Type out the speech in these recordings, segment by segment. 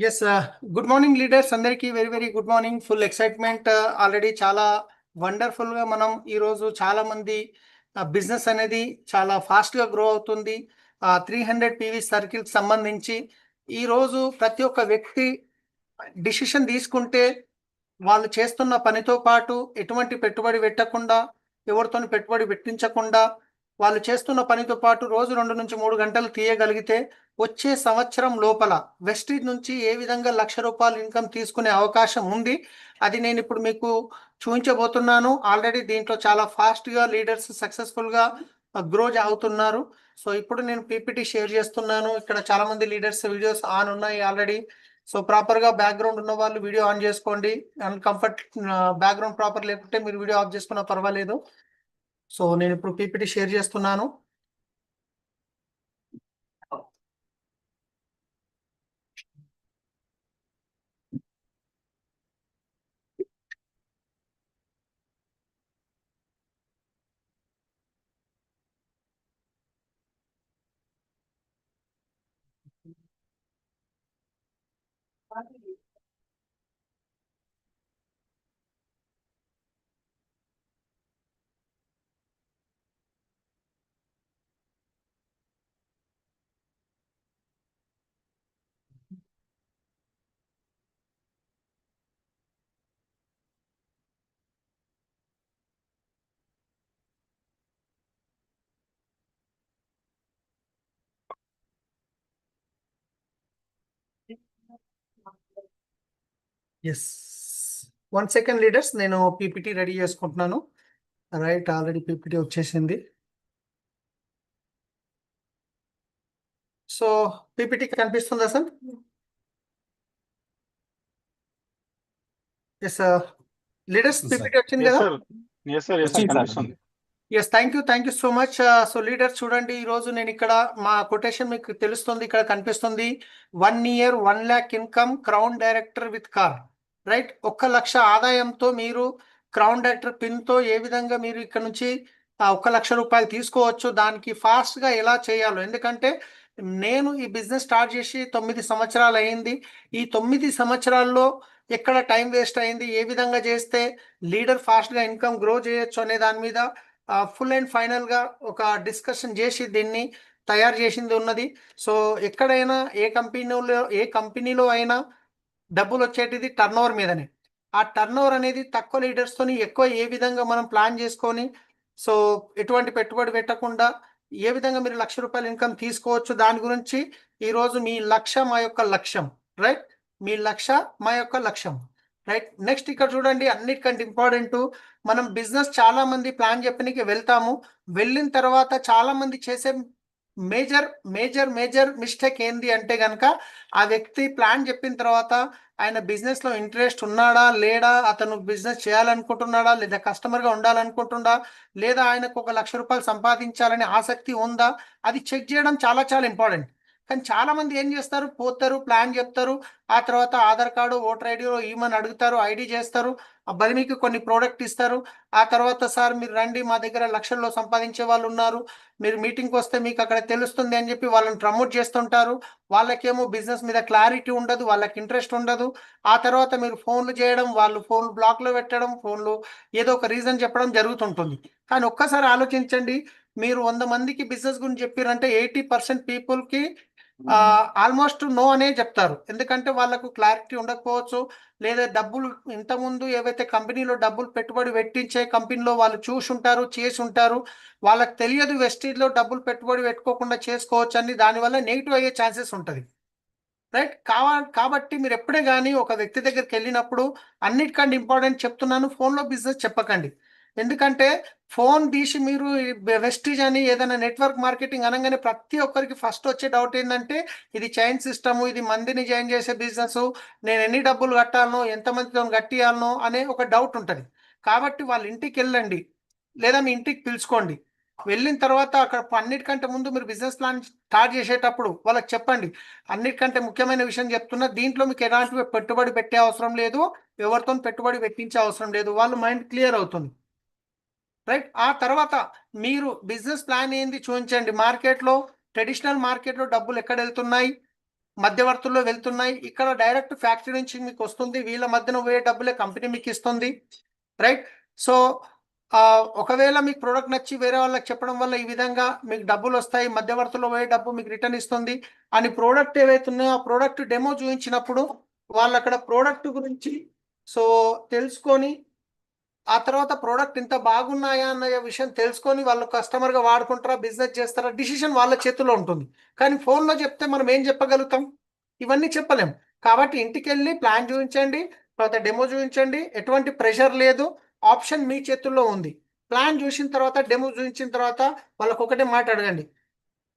Yes good morning leaders అందరికీ very very good morning. Full excitement. Already చాలా వండర్ఫుల్గా మనం ఈరోజు చాలా మంది బిజినెస్ అనేది చాలా ఫాస్ట్గా గ్రో అవుతుంది. 300 PV సర్కిల్కి సంబంధించి ఈరోజు ప్రతి ఒక్క వ్యక్తి డిసిషన్ తీసుకుంటే వాళ్ళు చేస్తున్న పనితో పాటు ఎటువంటి పెట్టుబడి పెట్టకుండా, ఎవరితోని పెట్టుబడి పెట్టించకుండా, వాళ్ళు చేస్తున్న పనితో పాటు రోజు 2 నుంచి 3 గంటలు తీయగలిగితే వచ్చే సంవత్సరం లోపల వెస్టీజ్ నుంచి ఏ విధంగా ₹1,00,000 ఇన్కమ్ తీసుకునే అవకాశం ఉంది. అది నేను ఇప్పుడు మీకు చూపించబోతున్నాను. ఆల్రెడీ దీంట్లో చాలా ఫాస్ట్గా లీడర్స్ సక్సెస్ఫుల్గా గ్రో అవుతున్నారు. సో ఇప్పుడు నేను పీపీటీ షేర్ చేస్తున్నాను. ఇక్కడ చాలా మంది లీడర్స్ వీడియోస్ ఆన్ ఉన్నాయి ఆల్రెడీ. సో ప్రాపర్గా బ్యాక్గ్రౌండ్ ఉన్న వాళ్ళు వీడియో ఆన్ చేసుకోండి. కంఫర్ట్ బ్యాక్గ్రౌండ్ ప్రాపర్ లేకుంటే మీరు వీడియో ఆఫ్ చేసుకున్నా పర్వాలేదు. సో నేను ఇప్పుడు పీపీటీ షేర్ చేస్తున్నాను. ఎస్, 1 సెకండ్ లీడర్స్, నేను పీపీటీ రెడీ చేసుకుంటున్నాను. రైట్, ఆల్రెడీ పీపీటీ వచ్చేసింది. సో పీపీటీ కనిపిస్తుందా సార్? ఎస్ లీడర్స్, పీపీటీ వచ్చింది ఎస్ కదా? Sir. Yes sir, yes sir, కనిపిస్తుంది. Yes, thank you so much. So leaders చూడండి, ఈరోజు నేను ఇక్కడ మా కొటేషన్ మీకు తెలుస్తుంది, ఇక్కడ కనిపిస్తుంది. 1 year 1 lakh income crown director with car. Right, 1 లక్ష ఆదాయంతో మీరు క్రౌన్ డైరెక్టర్ పిన్తో ఏ విధంగా మీరు ఇక్కడ నుంచి 1 లక్ష రూపాయలు తీసుకోవచ్చు, దానికి ఫాస్ట్గా ఎలా చేయాలో. ఎందుకంటే నేను ఈ బిజినెస్ స్టార్ట్ చేసి 9 సంవత్సరాలు అయింది. ఈ 9 సంవత్సరాల్లో ఎక్కడ టైం వేస్ట్ అయింది, ఏ విధంగా చేస్తే లీడర్ ఫాస్ట్గా ఇన్కమ్ గ్రో చేయొచ్చు అనే దాని మీద ఫుల్ అండ్ ఫైనల్గా ఒక డిస్కషన్ చేసి దీన్ని తయారు చేసింది ఉన్నది. సో ఎక్కడైనా ఏ కంపెనీలో అయినా డబ్బులు వచ్చేటిది టర్న్ ఓవర్ మీదనే. ఆ టర్న్ ఓవర్ అనేది తక్కువ లీడర్స్తోని ఎక్కువ ఏ విధంగా మనం ప్లాన్ చేసుకొని, సో ఎటువంటి పెట్టుబడి పెట్టకుండా ఏ విధంగా మీరు ₹1,00,000 ఇన్కమ్ తీసుకోవచ్చు, దాని గురించి ఈరోజు మీ లక్ష్యం మా యొక్క లక్ష్యం. రైట్, మీ లక్ష్య మా యొక్క లక్ష్యం. రైట్, నెక్స్ట్ ఇక్కడ చూడండి, అన్నిటికంటే ఇంపార్టెంట్, మనం బిజినెస్ చాలా మంది ప్లాన్ చెప్పడానికి వెళ్తాము. వెళ్ళిన తర్వాత చాలా మంది చేసే మేజర్ మేజర్ మేజర్ మిస్టేక్ ఏంది అంటే కనుక, ఆ వ్యక్తి ప్లాన్ చెప్పిన తర్వాత ఆయన బిజినెస్లో ఇంట్రెస్ట్ ఉన్నాడా లేడా, అతను బిజినెస్ చేయాలనుకుంటున్నాడా, లేదా కస్టమర్గా ఉండాలనుకుంటున్నా, లేదా ఆయనకు ₹1,00,000 సంపాదించాలనే ఆసక్తి ఉందా, అది చెక్ చేయడం చాలా చాలా ఇంపార్టెంట్. కానీ చాలా మంది ఏం చేస్తారు, పోతారు, ప్లాన్ చెప్తారు, ఆ తర్వాత ఆధార్ కార్డు ఓటర్ ఐడిలో ఇవ్వమని అడుగుతారు, ఐడి చేస్తారు, బదిలీకి కొన్ని ప్రోడక్ట్ ఇస్తారు. ఆ తర్వాత సార్ మీరు రండి, మా దగ్గర లక్షల్లో సంపాదించే వాళ్ళు ఉన్నారు, మీరు మీటింగ్కి వస్తే మీకు అక్కడ తెలుస్తుంది అని చెప్పి వాళ్ళని ప్రమోట్ చేస్తుంటారు. వాళ్ళకేమో బిజినెస్ మీద క్లారిటీ ఉండదు, వాళ్ళకి ఇంట్రెస్ట్ ఉండదు. ఆ తర్వాత మీరు ఫోన్లు చేయడం, వాళ్ళు ఫోన్ బ్లాక్లో పెట్టడం, ఫోన్లు ఏదో ఒక రీజన్ చెప్పడం జరుగుతుంటుంది. కానీ ఒక్కసారి ఆలోచించండి, మీరు 100 మందికి బిజినెస్ గురించి చెప్పారంటే 80% పీపుల్కి ఆల్మోస్ట్ నో అనే చెప్తారు. ఎందుకంటే వాళ్ళకు క్లారిటీ ఉండకపోవచ్చు, లేదా డబ్బులు ఇంతకుముందు ఏవైతే కంపెనీలో డబ్బులు పెట్టుబడి పెట్టించే కంపెనీలో వాళ్ళు చూసి ఉంటారు, చేసి ఉంటారు, వాళ్ళకి తెలియదు వెస్టీజ్లో డబ్బులు పెట్టుబడి పెట్టుకోకుండా చేసుకోవచ్చు అని, దానివల్ల నెగిటివ్ అయ్యే ఛాన్సెస్ ఉంటుంది. రైట్, కాబట్టి మీరు ఎప్పుడే కానీ ఒక వ్యక్తి దగ్గరికి వెళ్ళినప్పుడు అన్నిటికంటే ఇంపార్టెంట్ చెప్తున్నాను, ఫోన్లో బిజినెస్ చెప్పకండి. ఎందుకంటే ఫోన్ తీసి మీరు వెస్టీజ్ అని ఏదైనా నెట్వర్క్ మార్కెటింగ్ అనగానే ప్రతి ఒక్కరికి ఫస్ట్ వచ్చే డౌట్ ఏంటంటే, ఇది చైన్ సిస్టము, ఇది మందిని జాయిన్ చేసే బిజినెస్, నేను ఎన్ని డబ్బులు కట్టాలనో, ఎంతమందితో కట్టియాలనో అనే ఒక డౌట్ ఉంటుంది. కాబట్టి వాళ్ళ ఇంటికి వెళ్ళండి, లేదా మీ ఇంటికి పిలుచుకోండి. వెళ్ళిన తర్వాత అక్కడ అన్నిటికంటే ముందు మీరు బిజినెస్ ప్లాన్ స్టార్ట్ చేసేటప్పుడు వాళ్ళకి చెప్పండి, అన్నిటికంటే ముఖ్యమైన విషయం చెప్తున్నా, దీంట్లో మీకు ఎలాంటి పెట్టుబడి పెట్టే అవసరం లేదు, ఎవరితో పెట్టుబడి పెట్టించే అవసరం లేదు, వాళ్ళు మైండ్ క్లియర్ అవుతుంది. రైట్, ఆ తర్వాత మీరు బిజినెస్ ప్లాన్ ఏంది చూపించండి. మార్కెట్లో, ట్రెడిషనల్ మార్కెట్లో డబ్బులు ఎక్కడ వెళ్తున్నాయి, మధ్యవర్తుల్లో వెళ్తున్నాయి. ఇక్కడ డైరెక్ట్ ఫ్యాక్టరీ నుంచి మీకు వస్తుంది, వీళ్ళ మధ్యన పోయే డబ్బులే కంపెనీ మీకు ఇస్తుంది, రైట్? సో ఒకవేళ మీకు ప్రోడక్ట్ నచ్చి వేరే వాళ్ళకి చెప్పడం వల్ల ఈ విధంగా మీకు డబ్బులు వస్తాయి, మధ్యవర్తుల్లో పోయే డబ్బు మీకు రిటర్న్ ఇస్తుంది అని ప్రోడక్ట్ ఏవైతే ఉన్నాయో ఆ ప్రోడక్ట్ డెమో చూపించినప్పుడు వాళ్ళు అక్కడ ప్రోడక్ట్ గురించి సో తెలుసుకొని ఆ తర్వాత ప్రోడక్ట్ ఇంత బాగున్నాయా అన్న విషయం తెలుసుకొని వాళ్ళు కస్టమర్గా వాడుకుంటారా, బిజినెస్ చేస్తారా, డిసిషన్ వాళ్ళ చేతిలో ఉంటుంది. కానీ ఫోన్లో చెప్తే మనం ఏం చెప్పగలుగుతాం? ఇవన్నీ చెప్పలేం. కాబట్టి ఇంటికి వెళ్ళి ప్లాన్ చూపించండి, తర్వాత డెమో చూపించండి, ఎటువంటి ప్రెషర్ లేదు, ఆప్షన్ మీ చేతుల్లో ఉంది. ప్లాన్ చూసిన తర్వాత డెమో చూపించిన తర్వాత వాళ్ళకి ఒకటే మాట అడగండి,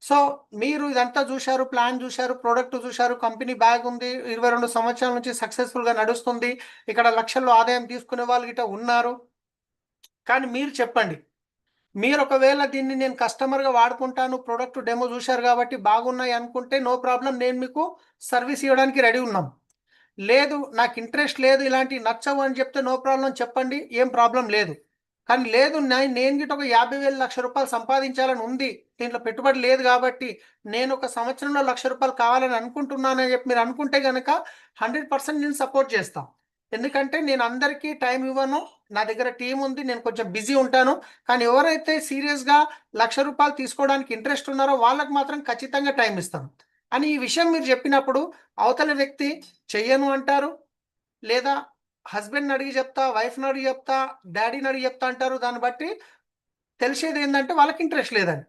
సో మీరు ఇదంతా చూశారు, ప్లాన్ చూశారు, ప్రోడక్ట్ చూశారు, కంపెనీ బ్యాగ్ ఉంది, 22 సంవత్సరాల నుంచి సక్సెస్ఫుల్గా నడుస్తుంది, ఇక్కడ లక్షల్లో ఆదాయం తీసుకునే వాళ్ళు గిట్ట ఉన్నారు. కానీ మీరు చెప్పండి, మీరు ఒకవేళ దీన్ని నేను కస్టమర్గా వాడుకుంటాను, ప్రోడక్ట్ డెమో చూశారు కాబట్టి బాగున్నాయి అనుకుంటే నో ప్రాబ్లం, నేను మీకు సర్వీస్ ఇవ్వడానికి రెడీ ఉన్నాం. లేదు నాకు ఇంట్రెస్ట్ లేదు, ఇలాంటివి నచ్చవు అని చెప్తే నో ప్రాబ్లం, చెప్పండి, ఏం ప్రాబ్లం లేదు. కానీ లేదు నేను గిట్ట ఒక 50,000 లక్ష రూపాయలు సంపాదించాలని ఉంది, దీంట్లో పెట్టుబడి లేదు కాబట్టి నేను ఒక సంవత్సరంలో 1,00,000 రూపాయలు కావాలని అనుకుంటున్నానని చెప్పి మీరు అనుకుంటే కనుక 100% నేను సపోర్ట్ చేస్తాను. ఎందుకంటే నేను అందరికీ టైం ఇవ్వను, నా దగ్గర టీం ఉంది, నేను కొంచెం బిజీ ఉంటాను. కానీ ఎవరైతే సీరియస్గా 1,00,000 రూపాయలు తీసుకోవడానికి ఇంట్రెస్ట్ ఉన్నారో వాళ్ళకి మాత్రం ఖచ్చితంగా టైం ఇస్తాను అని ఈ విషయం మీరు చెప్పినప్పుడు అవతల వ్యక్తి చెయ్యను అంటారు, లేదా హస్బెండ్ని అడిగి చెప్తా, వైఫ్ని అడిగి చెప్తా, డాడీని అడిగి చెప్తా అంటారు. దాన్ని బట్టి తెలిసేది ఏంటంటే వాళ్ళకి ఇంట్రెస్ట్ లేదని,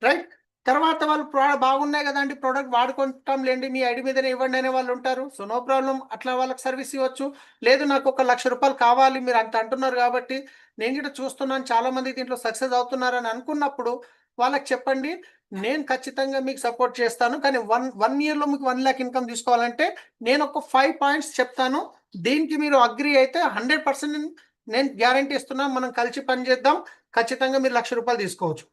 రైట్? తర్వాత వాళ్ళు బాగున్నాయి కదండి, ప్రోడక్ట్ వాడుకుంటాం లేండి, మీ ఐడి మీదనే ఇవ్వండి అనే వాళ్ళు ఉంటారు. సో నో ప్రాబ్లం, అట్లా వాళ్ళకి సర్వీస్ ఇవ్వచ్చు. లేదు నాకు ఒక 1,00,000 రూపాయలు కావాలి, మీరు అంత అంటున్నారు కాబట్టి నేను కూడా చూస్తున్నాను చాలామంది దీంట్లో సక్సెస్ అవుతున్నారని అనుకున్నప్పుడు వాళ్ళకి చెప్పండి, నేను ఖచ్చితంగా మీకు సపోర్ట్ చేస్తాను. కానీ వన్ ఇయర్లో మీకు 1 lakh ఇన్కమ్ తీసుకోవాలంటే నేను ఒక 5 పాయింట్స్ చెప్తాను, దీనికి మీరు అగ్రి అయితే 100% నేను గ్యారంటీ ఇస్తున్నాను, మనం కలిసి పని చేద్దాం, ఖచ్చితంగా మీరు 1,00,000 రూపాయలు తీసుకోవచ్చు.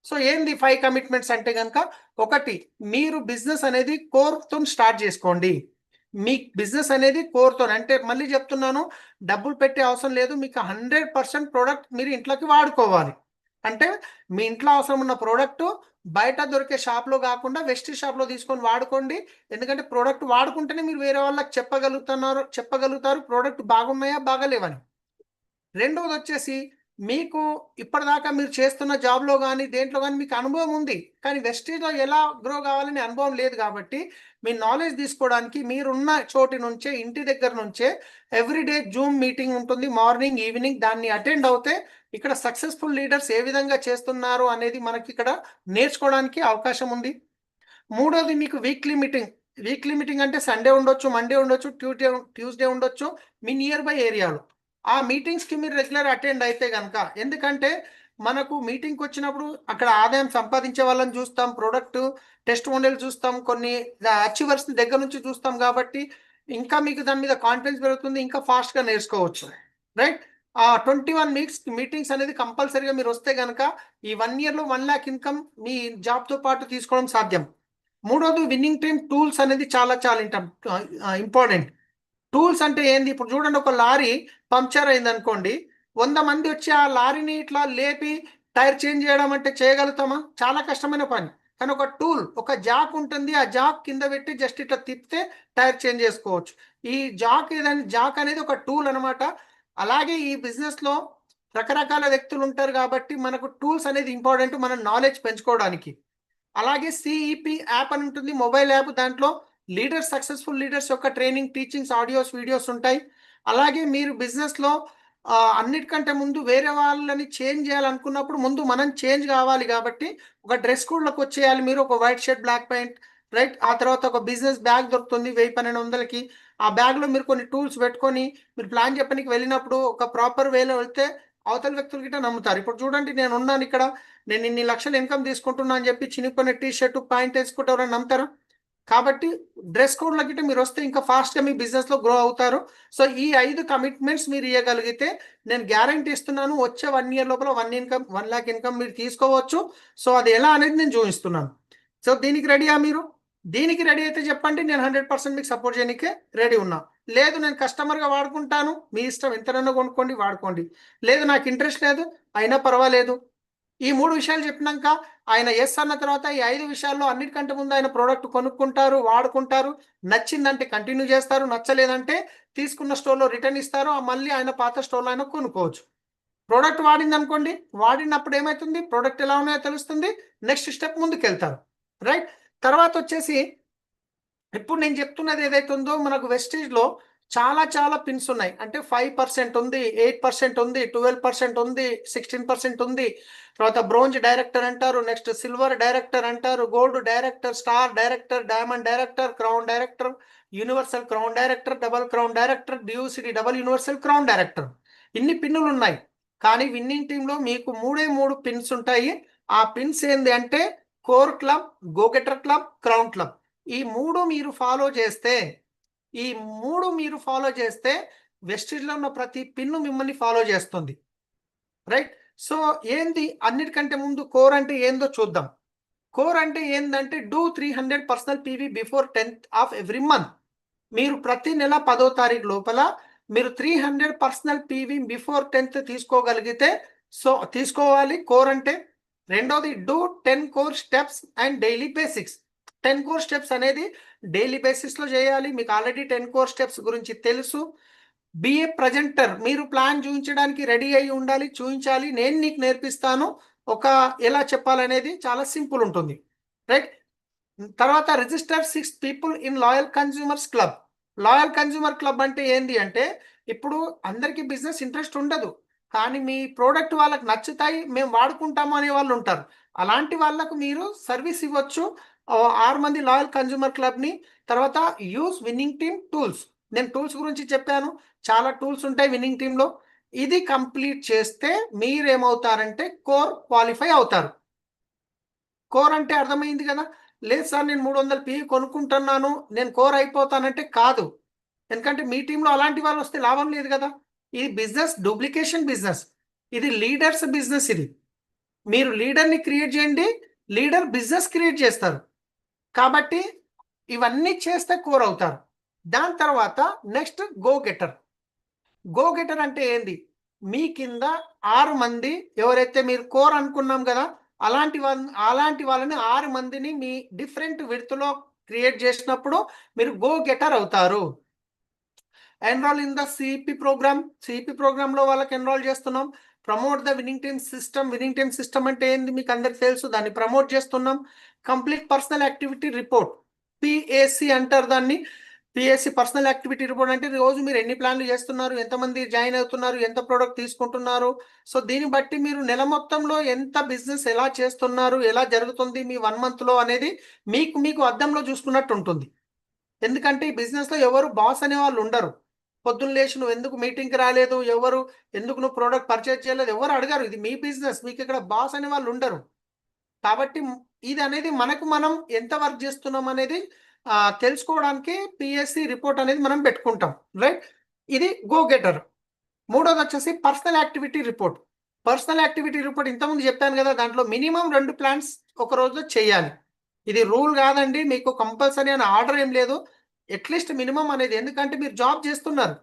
సో ఏంది 5 కమిట్మెంట్స్ అంటే కనుక, ఒకటి, మీరు బిజినెస్ అనేది కోర్తో స్టార్ట్ చేసుకోండి. మీ బిజినెస్ అనేది కోర్తో అంటే మళ్ళీ చెప్తున్నాను, డబ్బులు పెట్టే అవసరం లేదు, మీకు 100% ప్రోడక్ట్ మీరు ఇంట్లోకి వాడుకోవాలి. అంటే మీ ఇంట్లో అవసరం ఉన్న ప్రోడక్ట్ బయట దొరికే షాప్లో కాకుండా వెస్ట్ షాప్లో తీసుకొని వాడుకోండి. ఎందుకంటే ప్రోడక్ట్ వాడుకుంటేనే మీరు వేరే వాళ్ళకి చెప్పగలుగుతారు ప్రోడక్ట్ బాగున్నాయా బాగాలేవని. రెండవది వచ్చేసి, మీకు ఇప్పటిదాకా మీరు చేస్తున్న జాబ్లో కానీ దేంట్లో కానీ మీకు అనుభవం ఉంది, కానీ వెస్టీజ్లో ఎలా గ్రో కావాలని అనుభవం లేదు కాబట్టి మీ నాలెడ్జ్ తీసుకోవడానికి మీరున్న చోటి నుంచే, ఇంటి దగ్గర నుంచే ఎవ్రీడే జూమ్ మీటింగ్ ఉంటుంది, మార్నింగ్ ఈవినింగ్, దాన్ని అటెండ్ అవుతే ఇక్కడ సక్సెస్ఫుల్ లీడర్స్ ఏ విధంగా చేస్తున్నారు అనేది మనకి ఇక్కడ నేర్చుకోవడానికి అవకాశం ఉంది. మూడోది, మీకు వీక్లీ మీటింగ్ అంటే సండే ఉండొచ్చు, మండే ఉండొచ్చు, ట్యూస్డే ఉండొచ్చు, మీ నియర్ బై ఏరియాలో ఆ మీటింగ్స్కి మీరు రెగ్యులర్ అటెండ్ అయితే కనుక, ఎందుకంటే మనకు మీటింగ్కి వచ్చినప్పుడు అక్కడ ఆదాయం సంపాదించే వాళ్ళని చూస్తాం, ప్రోడక్ట్ టెస్ట్ మోడల్ చూస్తాం, కొన్ని అచీవర్స్ దగ్గర నుంచి చూస్తాం కాబట్టి ఇంకా మీకు దాని మీద కాన్ఫిడెన్స్ పెరుగుతుంది, ఇంకా ఫాస్ట్గా నేర్చుకోవచ్చు, రైట్? 21 మీటింగ్స్ అనేది కంపల్సరీగా మీరు వస్తే కనుక ఈ 1 yearలో 1 lakh ఇన్కమ్ మీ జాబ్తో పాటు తీసుకోవడం సాధ్యం. మూడోది, విన్నింగ్ టీమ్ టూల్స్ అనేది చాలా చాలా ఇంపార్టెంట్. టూల్స్ అంటే ఏంది? ఇప్పుడు చూడండి, ఒక లారీ పంక్చర్ అయింది అనుకోండి, 100 మంది వచ్చి ఆ లారీని ఇట్లా లేపి టైర్ చేంజ్ చేయడం అంటే చేయగలుగుతామా? చాలా కష్టమైన పని. కానీ ఒక టూల్, ఒక జాక్ ఉంటుంది, ఆ జాక్ కింద పెట్టి జస్ట్ ఇట్లా తిప్పితే టైర్ చేంజ్ చేసుకోవచ్చు. ఈ జాక్ అనేది ఒక టూల్ అనమాట. అలాగే ఈ బిజినెస్లో రకరకాల వ్యక్తులు ఉంటారు కాబట్టి మనకు టూల్స్ అనేది ఇంపార్టెంట్, మన నాలెడ్జ్ పెంచుకోవడానికి. అలాగే సిఈపి యాప్ అని ఉంటుంది, మొబైల్ యాప్, దాంట్లో సక్సెస్ఫుల్ లీడర్స్ యొక్క ట్రైనింగ్, టీచింగ్స్, ఆడియోస్, వీడియోస్ ఉంటాయి. అలాగే మీరు బిజినెస్లో అన్నిటికంటే ముందు వేరే వాళ్ళని చేంజ్ చేయాలనుకున్నప్పుడు ముందు మనం చేంజ్ కావాలి కాబట్టి ఒక డ్రెస్ కోడ్లోకి వచ్చేయాలి మీరు, ఒక white shirt, black pant, right? ఆ తర్వాత ఒక బిజినెస్ బ్యాగ్ దొరుకుతుంది 1,000-1,200కి, ఆ బ్యాగ్లో మీరు కొన్ని టూల్స్ పెట్టుకొని మీరు ప్లాన్ చెప్పడానికి వెళ్ళినప్పుడు ఒక ప్రాపర్ వేలో వెళ్తే అవతల వ్యక్తులు గిట్ట నమ్ముతారు. ఇప్పుడు చూడండి, నేను ఉన్నాను ఇక్కడ, నేను ఇన్ని లక్షలు ఇన్కమ్ తీసుకుంటున్నా అని చెప్పి చినిగిపోయిన టీ షర్ట్, ప్యాంట్ వేసుకుంటారని నమ్ముతారు. కాబట్టి డ్రెస్ కోడ్ల గిట్ట మీరు వస్తే ఇంకా ఫాస్ట్గా మీ బిజినెస్లో గ్రో అవుతారు. సో ఈ 5 కమిట్మెంట్స్ మీరు ఇవ్వగలిగితే నేను గ్యారంటీ ఇస్తున్నాను, వచ్చే 1 year లోపల 1 lakh ఇన్కమ్ మీరు తీసుకోవచ్చు. సో అది ఎలా అనేది నేను చూపిస్తున్నాను. సో దీనికి రెడీయా మీరు? దీనికి రెడీ అయితే చెప్పండి, నేను 100% మీకు సపోర్ట్ చేయడానికి రెడీ ఉన్నా. లేదు నేను కస్టమర్గా వాడుకుంటాను, మీ ఇష్టం, ఎంతనన్నా కొనుక్కోండి, వాడుకోండి. లేదు నాకు ఇంట్రెస్ట్ లేదు, అయినా పర్వాలేదు, ఈ 3 విషయాలు చెప్పినాక ఆయన ఎస్ అన్న తర్వాత ఈ 5 విషయాల్లో అన్నిటికంటే ముందు ఆయన ప్రోడక్ట్ కొనుక్కుంటారు, వాడుకుంటారు, నచ్చిందంటే కంటిన్యూ చేస్తారు, నచ్చలేదంటే తీసుకున్న స్టోర్లో రిటర్న్ ఇస్తారు, మళ్ళీ ఆయన పాత స్టోర్లో ఆయన కొనుక్కోవచ్చు. ప్రోడక్ట్ వాడింది అనుకోండి, వాడినప్పుడు ఏమవుతుంది, ప్రోడక్ట్ ఎలా ఉన్నాయో తెలుస్తుంది, నెక్స్ట్ స్టెప్ ముందుకు వెళ్తారు. రైట్. తర్వాత వచ్చేసి ఇప్పుడు నేను చెప్తున్నది ఏదైతే ఉందో మనకు వెస్టీజ్లో చాలా చాలా పిన్స్ ఉన్నాయి. అంటే 5% ఉంది, 8% ఉంది, 12% ఉంది, 16% ఉంది. తర్వాత బ్రోంజ్ డైరెక్టర్ అంటారు, నెక్స్ట్ సిల్వర్ డైరెక్టర్ అంటారు, gold director, star director, diamond director, crown director, universal crown director, double crown director, డ్యూసిటీ డబల్ యూనివర్సల్ క్రౌన్ డైరెక్టర్. ఇన్ని పిన్నులు ఉన్నాయి. కానీ విన్నింగ్ టీంలో మీకు 3 పిన్స్ ఉంటాయి. ఆ పిన్స్ ఏంది అంటే core club, go getter club, crown club. ఈ 3 మీరు ఫాలో చేస్తే వెస్టిజ్లో ఉన్న ప్రతి పిన్ను మిమ్మల్ని ఫాలో చేస్తుంది. రైట్. సో ఏంది, అన్నిటికంటే ముందు కోర్ అంటే ఏందో చూద్దాం. కోర్ అంటే ఏంటంటే do 300 personal PV before 10th of every month. మీరు ప్రతి నెల 10వ తారీఖు లోపల మీరు 300 పర్సనల్ పీవీ బిఫోర్ 10th తీసుకోగలిగితే సో తీసుకోవాలి కోర్ అంటే. రెండోది do 10 core steps and daily basics. 10 core steps అనేది డైలీ బేసిస్లో చేయాలి. మీకు ఆల్రెడీ 10 కోర్ స్టెప్స్ గురించి తెలుసు. బిఏ ప్రజెంటర్, మీరు ప్లాన్ చూపించడానికి రెడీ అయి ఉండాలి, చూపించాలి. నేను నీకు నేర్పిస్తాను ఎలా చెప్పాలనేది చాలా సింపుల్ ఉంటుంది. రైట్. తర్వాత register 6 people in loyal consumers club. Loyal consumer club అంటే ఏంటి అంటే ఇప్పుడు అందరికీ బిజినెస్ ఇంట్రెస్ట్ ఉండదు, కానీ మీ ప్రోడక్ట్ వాళ్ళకి నచ్చుతాయి, మేము వాడుకుంటాము అనే వాళ్ళు ఉంటారు. అలాంటి వాళ్ళకు మీరు సర్వీస్ ఇవ్వచ్చు. 6 మంది లాయల్ కన్జ్యూమర్ క్లబ్ని. తర్వాత యూస్ విన్నింగ్ టీమ్ టూల్స్. నేను టూల్స్ గురించి చెప్పాను, చాలా టూల్స్ ఉంటాయి విన్నింగ్ టీంలో. ఇది కంప్లీట్ చేస్తే మీరేమవుతారంటే కోర్ క్వాలిఫై అవుతారు. కోర్ అంటే అర్థమైంది కదా. లేదు సార్ నేను 300 పీ కొనుక్కుంటున్నాను, నేను కోర్ అయిపోతానంటే కాదు. ఎందుకంటే మీ టీంలో అలాంటి వాళ్ళు వస్తే లాభం లేదు కదా. ఇది బిజినెస్ డూప్లికేషన్ బిజినెస్, ఇది లీడర్స్ బిజినెస్. ఇది మీరు లీడర్ని క్రియేట్ చేయండి, లీడర్ బిజినెస్ క్రియేట్ చేస్తారు. కాబట్టి ఇవన్నీ చేస్తే కోర్ అవుతారు. దాని తర్వాత next go getter. Go getter అంటే ఏంది, మీ కింద 6 మంది ఎవరైతే మీరు కోర్ అనుకున్నాం కదా, అలాంటి వాళ్ళని 6 మందిని మీ డిఫరెంట్ విడ్త్లో క్రియేట్ చేసినప్పుడు మీరు గో గెటర్ అవుతారు. Enroll in the CP program. CP ప్రోగ్రామ్లో వాళ్ళకి ఎన్రోల్ చేస్తున్నాం. Promote the winning team system. Winning team system అంటే ఏంది మీకు అందరికి తెలుసు, దాన్ని ప్రమోట్ చేస్తున్నాం. Complete personal activity report, PAC అంటారు దాన్ని. పిఎస్సి పర్సనల్ యాక్టివిటీ రిపోర్ట్ అంటే రోజు మీరు ఎన్ని ప్లాన్లు చేస్తున్నారు, ఎంతమంది జాయిన్ అవుతున్నారు, ఎంత ప్రోడక్ట్ తీసుకుంటున్నారు. సో దీన్ని బట్టి మీరు నెల మొత్తంలో ఎంత బిజినెస్ ఎలా చేస్తున్నారు, ఎలా జరుగుతుంది మీ 1 monthలో అనేది మీకు అద్దంలో చూసుకున్నట్టు ఉంటుంది. ఎందుకంటే ఈ బిజినెస్లో ఎవరు బాస్ అనే వాళ్ళు ఉండరు. పొద్దున్న లేచి నువ్వు ఎందుకు మీటింగ్కి రాలేదు, ఎందుకు నువ్వు ప్రోడక్ట్ పర్చేజ్ చేయలేదు, ఎవరు అడగారు. ఇది మీ బిజినెస్, మీకు ఇక్కడ బాస్ అనే వాళ్ళు ఉండరు. కాబట్టి ఇది అనేది మనం ఎంత వర్క్ చేస్తున్నాం అనేది తెలుసుకోవడానికి పిఎస్సి రిపోర్ట్ అనేది మనం పెట్టుకుంటాం. రైట్. ఇది గో గెటర్. మూడోది వచ్చేసి personal activity report. Personal activity report ఇంతకుముందు చెప్పాను కదా, దాంట్లో మినిమం 2 ప్లాన్స్ ఒక రోజులో చేయాలి. ఇది రూల్ కాదండి, మీకు కంపల్సరీ అని ఆర్డర్ ఏం లేదు. అట్లీస్ట్ మినిమం అనేది, ఎందుకంటే మీరు జాబ్ చేస్తున్నారు.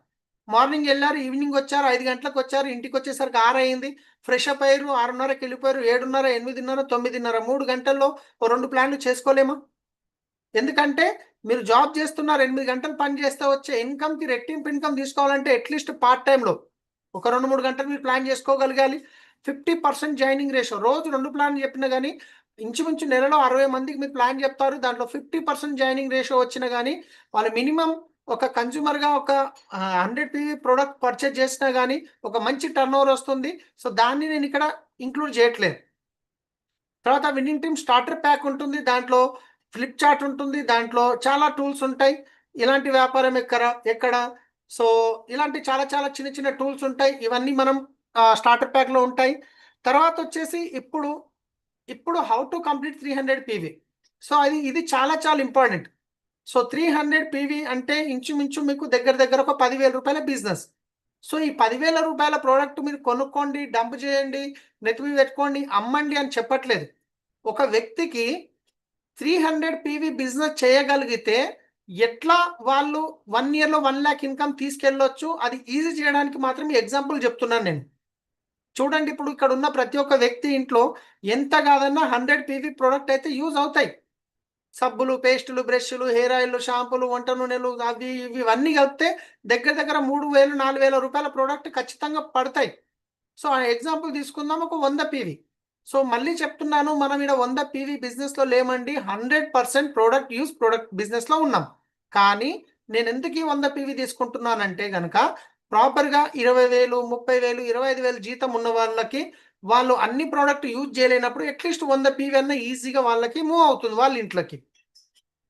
మార్నింగ్ వెళ్ళారు, ఈవినింగ్ వచ్చారు, 5 గంటలకు వచ్చారు, ఇంటికి వచ్చేసరికి 6 అయింది, ఫ్రెష్ అప్ అయ్యారు, 6:30కి వెళ్ళిపోయారు, 7:30, 8:30, 9:30, 3 గంటల్లో 2 ప్లాన్లు చేసుకోలేమా? ఎందుకంటే మీరు జాబ్ చేస్తున్నారు, 8 గంటలు పని చేస్తే వచ్చే ఇన్కమ్కి రెట్టింపు ఇన్కమ్ తీసుకోవాలంటే అట్లీస్ట్ పార్ట్ టైంలో ఒక 2-3 గంటలు మీరు ప్లాన్ చేసుకోగలగాలి. 50% joining ratio. రోజు 2 ప్లాన్లు చెప్పినా కానీ ఇంచుమించు నెలలో 60 మందికి మీరు ప్లాన్ చెప్తారు, దాంట్లో 50% జాయినింగ్ రేషియో వచ్చినా కానీ వాళ్ళు మినిమం ఒక కన్జ్యూమర్గా ఒక 100 పీవీ ప్రోడక్ట్ పర్చేజ్ చేసినా కానీ ఒక మంచి టర్న్ ఓవర్ వస్తుంది. సో దాన్ని నేను ఇక్కడ ఇంక్లూడ్ చేయట్లేదు. తర్వాత విన్నింగ్ టీమ్ స్టార్టర్ ప్యాక్ ఉంటుంది, దాంట్లో ఫ్లిప్ చార్ట్ ఉంటుంది, దాంట్లో చాలా టూల్స్ ఉంటాయి. ఇలాంటి వ్యాపారం ఎక్కడ సో ఇలాంటి చాలా చాలా చిన్న చిన్న టూల్స్ ఉంటాయి. ఇవన్నీ మనం స్టార్టర్ ప్యాక్లో ఉంటాయి. తర్వాత వచ్చేసి ఇప్పుడు how to complete 300 PV. So ఇది చాలా చాలా ఇంపార్టెంట్. సో 300 పీవీ అంటే ఇంచుమించు మీకు దగ్గర ఒక 10,000 రూపాయల బిజినెస్. సో ఈ 10,000 రూపాయల ప్రోడక్ట్ మీరు కొనుక్కోండి, డంప్ చేయండి, నెత్తిమీద పెట్టుకోండి, అమ్మండి అని చెప్పట్లేదు. ఒక వ్యక్తికి 300 పీవీ బిజినెస్ చేయగలిగితే ఎట్లా వాళ్ళు 1 yearలో 1 lakh ఇన్కమ్ తీసుకెళ్ళొచ్చు, అది ఈజీ చేయడానికి మాత్రం ఎగ్జాంపుల్ చెప్తున్నాను నేను. చూడండి ఇప్పుడు ఇక్కడ ఉన్న ప్రతి ఒక్క వ్యక్తి ఇంట్లో ఎంత కాదన్నా 100 PV ప్రోడక్ట్ అయితే యూజ్ అవుతాయి. సబ్బులు, పేస్టులు, బ్రష్లు, హెయిర్ ఆయిల్, షాంపూలు, వంట నూనెలు, అవి ఇవి ఇవన్నీ కలిపితే దగ్గర దగ్గర 3,000-4,000 రూపాయల ప్రోడక్ట్ ఖచ్చితంగా పడతాయి. సో ఆ ఎగ్జాంపుల్ తీసుకుందాం, ఒక 100 PV. సో మళ్ళీ చెప్తున్నాను, మనం ఇక్కడ 100 PV బిజినెస్లో లేమండి, 100% ప్రోడక్ట్ యూజ్ ప్రోడక్ట్ బిజినెస్లో ఉన్నాం. కానీ నేను ఎందుకు ఈ 100 PV తీసుకుంటున్నానంటే కనుక ప్రాపర్గా 20,000, 30,000, 25,000 జీతం ఉన్న వాళ్ళకి వాళ్ళు అన్ని ప్రోడక్ట్ యూజ్ చేయలేనప్పుడు అట్లీస్ట్ 100 PV అన్న ఈజీగా వాళ్ళకి మూవ్ అవుతుంది వాళ్ళ ఇంట్లోకి.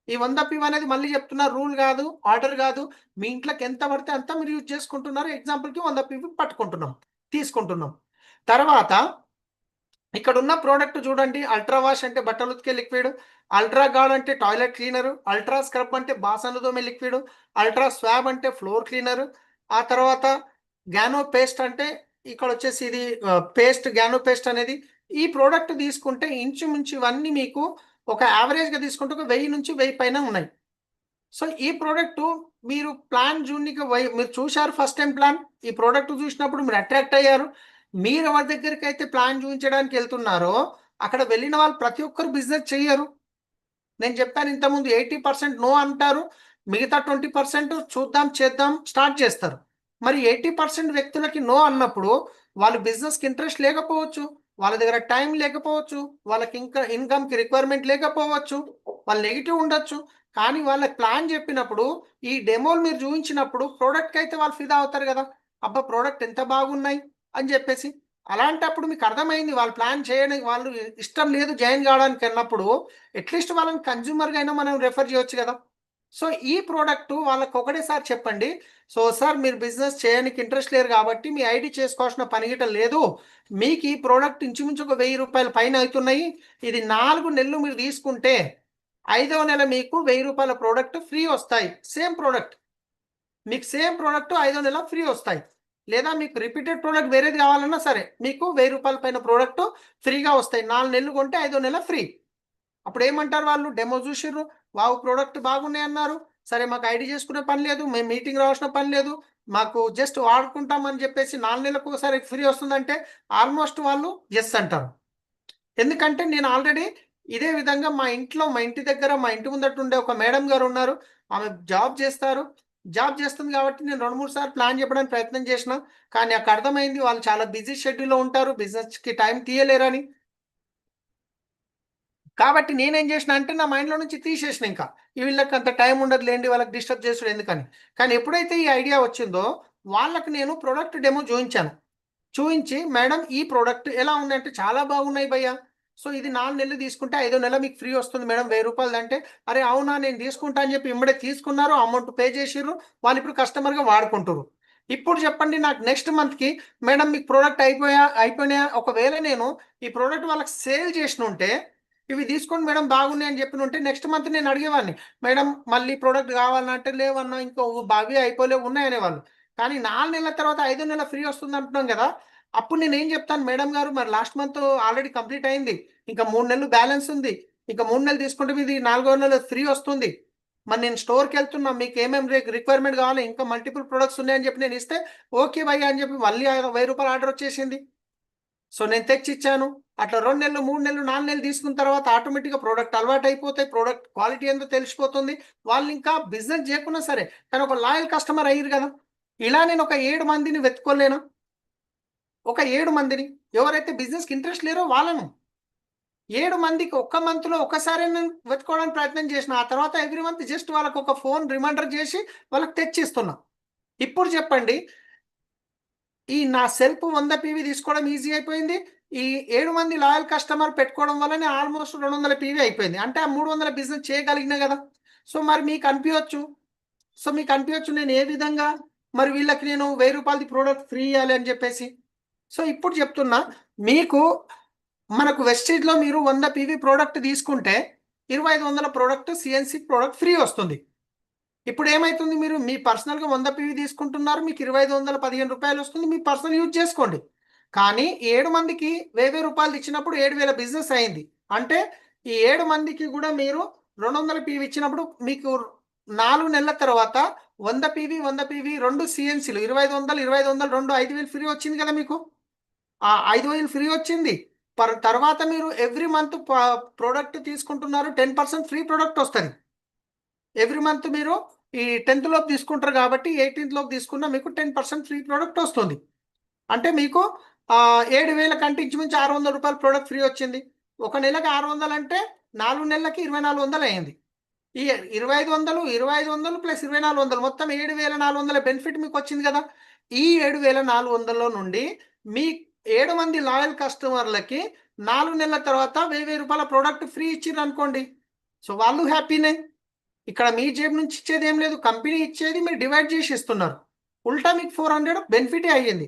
ఈ 100 PV అనేది మళ్ళీ చెప్తున్నా, రూల్ కాదు, ఆర్డర్ కాదు. మీ ఇంట్లోకి ఎంత పడితే అంత మీరు యూజ్ చేసుకుంటున్నారు. ఎగ్జాంపుల్కి 100 PV పట్టుకుంటున్నాం, తీసుకుంటున్నాం. తర్వాత ఇక్కడ ఉన్న ప్రోడక్ట్ చూడండి, అల్ట్రా వాష్ అంటే బట్టలు ఉతికే లిక్విడ్, అల్ట్రా గార్డ్ అంటే టాయిలెట్ క్లీనర్, అల్ట్రా స్క్రబ్ అంటే బాసన్లు తోమే లిక్విడ్, అల్ట్రా స్వాబ్ అంటే ఫ్లోర్ క్లీనర్. ఆ తర్వాత గ్యానో పేస్ట్ అంటే ఇక్కడ వచ్చేసి ఇది పేస్ట్, గ్యానో పేస్ట్ అనేది. ఈ ప్రోడక్ట్ తీసుకుంటే ఇంచుమించు ఇవన్నీ మీకు ఒక యావరేజ్గా తీసుకుంటే ఒక 1000 నుంచి 1000 పైన ఉన్నాయి. సో ఈ ప్రోడక్ట్ మీరు ప్లాన్ జూనికి మీరు చూశారు ఫస్ట్ టైం ప్లాన్, ఈ ప్రోడక్ట్ చూసినప్పుడు మీరు అట్రాక్ట్ అయ్యారు. మీరు ఎవరి దగ్గరికి అయితే ప్లాన్ చూపించడానికి వెళ్తున్నారో అక్కడ వెళ్ళిన వాళ్ళు ప్రతి ఒక్కరు బిజినెస్ చెయ్యరు. నేను చెప్పాను ఇంతకుముందు 80% నో అంటారు, మిగతా 20% చూద్దాం చేద్దాం స్టార్ట్ చేస్తారు. మరి 80% వ్యక్తులకి నో అన్నప్పుడు వాళ్ళు బిజినెస్కి ఇంట్రెస్ట్ లేకపోవచ్చు, వాళ్ళ దగ్గర టైం లేకపోవచ్చు, వాళ్ళకి ఇంకా ఇన్కమ్కి రిక్వైర్మెంట్ లేకపోవచ్చు, వాళ్ళు నెగిటివ్ ఉండొచ్చు. కానీ వాళ్ళకి ప్లాన్ చెప్పినప్పుడు ఈ డెమోలు మీరు చూపించినప్పుడు ప్రోడక్ట్కి అయితే వాళ్ళు ఫిదా అవుతారు కదా, అబ్బా ప్రోడక్ట్ ఎంత బాగున్నాయి అని చెప్పేసి. అలాంటప్పుడు మీకు అర్థమైంది వాళ్ళు ప్లాన్ చేయడానికి వాళ్ళు ఇష్టం లేదు జాయిన్ కావడానికి అన్నప్పుడు అట్లీస్ట్ వాళ్ళని కన్జ్యూమర్గా అయినా మనం రెఫర్ చేయొచ్చు కదా. సో ఈ ప్రోడక్ట్ వాళ్ళకి ఒకటేసారి చెప్పండి, సో సార్ మీరు బిజినెస్ చేయడానికి ఇంట్రెస్ట్ లేరు కాబట్టి మీ ఐడి చేసుకోవాల్సిన పని గిట్ట లేదు, మీకు ఈ ప్రోడక్ట్ ఇంచుమించు ఒక 1000 రూపాయల పైన అవుతున్నాయి, ఇది 4 నెలలు మీరు తీసుకుంటే 5వ నెల మీకు 1000 రూపాయల ప్రోడక్ట్ ఫ్రీ వస్తాయి. సేమ్ ప్రోడక్ట్ మీకు సేమ్ ప్రోడక్ట్ 5వ నెల ఫ్రీ వస్తాయి. లేదా మీకు రిపీటెడ్ ప్రోడక్ట్ వేరేది కావాలన్నా సరే మీకు 1000 రూపాయల పైన ప్రోడక్ట్ ఫ్రీగా వస్తాయి. 4 నెలలు కొంటే 5వ నెల ఫ్రీ. అప్పుడు ఏమంటారు వాళ్ళు, డెమో చూసిర్రు, వావ్ ప్రోడక్ట్ బాగున్నాయి అన్నారు, సరే మాకు ఐడి చేసుకునే పని లేదు, మేము మీటింగ్ రావాల్సిన పని లేదు, మాకు జస్ట్ వాడుకుంటామని చెప్పేసి 4 నెలలకు ఒకసారి ఫ్రీ వస్తుందంటే ఆల్మోస్ట్ వాళ్ళు ఎస్ అంటారు. ఎందుకంటే నేను ఆల్రెడీ ఇదే విధంగా మా ఇంటి దగ్గర మా ఇంటి ముందట ఉండే ఒక మేడం గారు ఉన్నారు, ఆమె జాబ్ చేస్తుంది కాబట్టి నేను 2-3 సార్లు ప్లాన్ చెప్పడానికి ప్రయత్నం చేసిన. కానీ అక్కడ అర్థమైంది వాళ్ళు చాలా బిజీ షెడ్యూల్లో ఉంటారు, బిజినెస్కి టైం తీయలేరని. కాబట్టి నేనేం చేసిన అంటే నా మైండ్లో నుంచి తీసేసిన, ఇంకా వీళ్ళకి అంత టైం ఉండదు లేండి, వాళ్ళకి డిస్టర్బ్ చేసుడు ఎందుకని. కానీ ఎప్పుడైతే ఈ ఐడియా వచ్చిందో వాళ్ళకి నేను ప్రోడక్ట్ డెమో చూపించి మేడం ఈ ప్రోడక్ట్ ఎలా ఉందంటే చాలా బాగున్నాయి భయ్యా, సో ఇది 4 నెలలు తీసుకుంటే 5వ నెల మీకు ఫ్రీ వస్తుంది మేడం 1000 రూపాయలు అంటే, అరే అవునా నేను తీసుకుంటా అని చెప్పి ఇమ్మడే తీసుకున్నారు, అమౌంట్ పే చేసిర్రు, వాళ్ళు ఇప్పుడు కస్టమర్గా వాడుకుంటారు. ఇప్పుడు చెప్పండి నాకు నెక్స్ట్ మంత్కి మేడం మీకు ప్రోడక్ట్ అయిపోయినా ఒకవేళ నేను ఈ ప్రోడక్ట్ వాళ్ళకి సేల్ చేసిన ఉంటే, ఇవి తీసుకోండి మేడం బాగున్నాయి అని చెప్పిన ఉంటే నెక్స్ట్ మంత్ నేను అడిగేవాడిని, మేడం మళ్ళీ ప్రోడక్ట్ కావాలంటే లేవన్నా ఇంకో బావి అయిపోలేవు ఉన్నాయనేవాళ్ళు. కానీ 4 నెలల తర్వాత 5వ నెల ఫ్రీ వస్తుంది అంటున్నాం కదా, అప్పుడు నేను ఏం చెప్తాను, మేడం గారు మరి లాస్ట్ మంత్ ఆల్రెడీ కంప్లీట్ అయింది, ఇంకా 3 నెలలు బ్యాలెన్స్ ఉంది, ఇంకా 3 నెలలు తీసుకుంటే ఇది 4వ నెల ఫ్రీ వస్తుంది, మరి నేను స్టోర్కి వెళ్తున్నా, మీకు ఏమేమి రిక్వైర్మెంట్ కావాలి, ఇంకా మల్టిపుల్ ప్రొడక్ట్స్ ఉన్నాయని చెప్పి నేను ఇస్తే ఓకే భయ్యా అని చెప్పి మళ్ళీ 1000 రూపాయలు ఆర్డర్ వచ్చేసింది. సో నేను తెచ్చి ఇచ్చాను. అట్లా 2 నెలలు 3 నెలలు 4 నెలలు తీసుకున్న తర్వాత ఆటోమేటిక్గా ప్రోడక్ట్ అలవాటు అయిపోతాయి, ప్రోడక్ట్ క్వాలిటీ ఏందో తెలిసిపోతుంది, వాళ్ళు ఇంకా బిజినెస్ చేయకున్నా సరే కానీ ఒక లాయల్ కస్టమర్ అయ్యారు కదా. ఇలా నేను ఒక 7 మందిని వెతుక్కోలేను, ఒక 7 మందిని ఎవరైతే బిజినెస్కి ఇంట్రెస్ట్ లేరో వాళ్ళను 7 మందికి ఒక్క మంత్లో ఒకసారి నేను వెతుకోవడానికి ప్రయత్నం చేసిన. ఆ తర్వాత ఎవ్రీ మంత్ జస్ట్ వాళ్ళకు ఒక ఫోన్ రిమైండర్ చేసి వాళ్ళకి తెచ్చిస్తున్నా. ఇప్పుడు చెప్పండి, ఈ నా సెల్ఫ్ 100 PV తీసుకోవడం ఈజీ అయిపోయింది, ఈ 7 మంది లాయల్ కస్టమర్ పెట్టుకోవడం వల్లనే ఆల్మోస్ట్ 200 PV అయిపోయింది, అంటే ఆ 300 బిజినెస్ చేయగలిగినా కదా. సో మరి మీకు అనిపించవచ్చు నేను ఏ విధంగా మరి వీళ్ళకి నేను 1000 రూపాయలది ప్రోడక్ట్ ఫ్రీ ఇవ్వాలి అని చెప్పేసి. సో ఇప్పుడు చెప్తున్నా మీకు, మనకు వెస్టేజ్లో మీరు 100 PV ప్రోడక్ట్ తీసుకుంటే 2500 ప్రోడక్ట్ CNC ప్రోడక్ట్ ఫ్రీ వస్తుంది. ఇప్పుడు ఏమైతుంది, మీరు మీ పర్సనల్గా 100 PV తీసుకుంటున్నారు, మీకు 2500 15 రూపాయలు వస్తుంది, మీ పర్సనల్ యూజ్ చేసుకోండి. కానీ 7 మందికి 1000 రూపాయలు ఇచ్చినప్పుడు 7000 బిజినెస్ అయింది. అంటే ఈ 7 మందికి కూడా మీరు 200 PV ఇచ్చినప్పుడు మీకు 4 నెలల తర్వాత 100 PV 2 CNCలు 2500 2 5000 ఫ్రీ వచ్చింది కదా మీకు. 5,000 ఫ్రీ వచ్చింది. తర్వాత మీరు ఎవ్రీ మంత్ ప్రోడక్ట్ తీసుకుంటున్నారు, 10% ఫ్రీ ప్రోడక్ట్ వస్తుంది. ఎవ్రీ మంత్ మీరు ఈ 10th లోపు తీసుకుంటారు కాబట్టి 18th లోపు తీసుకున్నా మీకు 10% ఫ్రీ ప్రోడక్ట్ వస్తుంది. అంటే మీకు 7,000 కంటే ఇంచుమించు 600 రూపాయల ప్రోడక్ట్ ఫ్రీ వచ్చింది. ఒక నెలకి 600 అంటే 4 నెలలకి 2,400 అయింది. ఈ 2,500 2,500 ప్లస్ 2,400 మొత్తం 7,400 బెనిఫిట్ మీకు వచ్చింది కదా. ఈ 7,400లో నుండి మీ 7 మంది లాయల్ కస్టమర్లకి 4 నెలల తర్వాత 1,000 రూపాయల ప్రోడక్ట్ ఫ్రీ ఇచ్చిండ్రు అనుకోండి. సో వాళ్ళు హ్యాపీనే. ఇక్కడ మీ జేబు నుంచి ఇచ్చేది ఏం లేదు, కంపెనీ ఇచ్చేది మీరు డివైడ్ చేసి ఇస్తున్నారు. ఉల్టా మీకు 400 బెనిఫిటే అయ్యింది.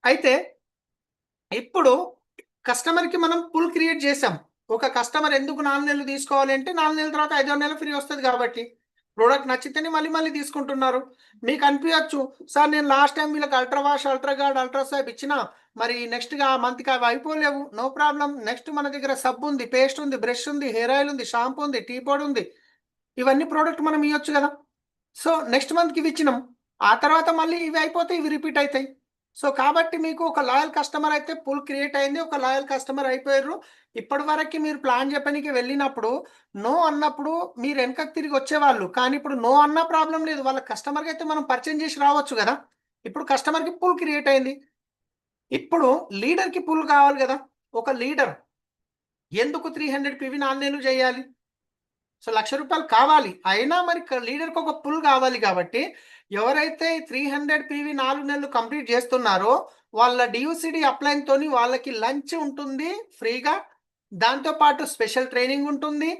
అయితే ఇప్పుడు కస్టమర్కి మనం పుల్ క్రియేట్ చేసాం. ఒక కస్టమర్ ఎందుకు 4 నెలలు తీసుకోవాలి అంటే 4 నెలల తర్వాత 5వ నెల ఫ్రీ వస్తుంది కాబట్టి. ప్రోడక్ట్ నచ్చితేనే మళ్ళీ మళ్ళీ తీసుకుంటున్నారు. మీకు అనిపించచ్చు, సార్ నేను లాస్ట్ టైం వీళ్ళకి ultra wash, ultra guard, ultra swipe ఇచ్చిన, మరి నెక్స్ట్గా మంత్కి అవి అయిపోలేవు. నో ప్రాబ్లం, నెక్స్ట్ మన దగ్గర సబ్బు ఉంది, పేస్ట్ ఉంది, బ్రష్ ఉంది, హెయిర్ ఆయిల్ ఉంది, షాంపూ ఉంది, టీ పౌడర్ ఉంది, ఇవన్నీ ప్రోడక్ట్ మనం ఇవ్వచ్చు కదా. సో నెక్స్ట్ మంత్కి ఇవి ఇచ్చినాం, ఆ తర్వాత మళ్ళీ ఇవి అయిపోతే ఇవి రిపీట్ అవుతాయి. సో కాబట్టి మీకు ఒక లాయల్ కస్టమర్ అయితే పుల్ క్రియేట్ అయింది, ఒక లాయల్ కస్టమర్ అయిపోయారు. ఇప్పటి వరకు మీరు ప్లాన్ చెప్పడానికి వెళ్ళినప్పుడు నో అన్నప్పుడు మీరు వెనకకి తిరిగి వచ్చేవాళ్ళు, కానీ ఇప్పుడు నో అన్న ప్రాబ్లం లేదు. వాళ్ళ కస్టమర్కి అయితే మనం పరిచయం చేసి రావచ్చు కదా. ఇప్పుడు కస్టమర్కి పుల్ క్రియేట్ అయింది. ఇప్పుడు లీడర్కి పుల్ కావాలి కదా. ఒక లీడర్ ఎందుకు 300 PV 4 నెలలు చేయాలి? సో 1,00,000 రూపాయలు కావాలి, అయినా మరి లీడర్కి ఒక పుల్ కావాలి. కాబట్టి ఎవరైతే 300 PV 4 నెలలు కంప్లీట్ చేస్తున్నారో వాళ్ళ డియూసిడి అప్లైన్తో వాళ్ళకి లంచ్ ఉంటుంది ఫ్రీగా. దాంతోపాటు స్పెషల్ ట్రైనింగ్ ఉంటుంది.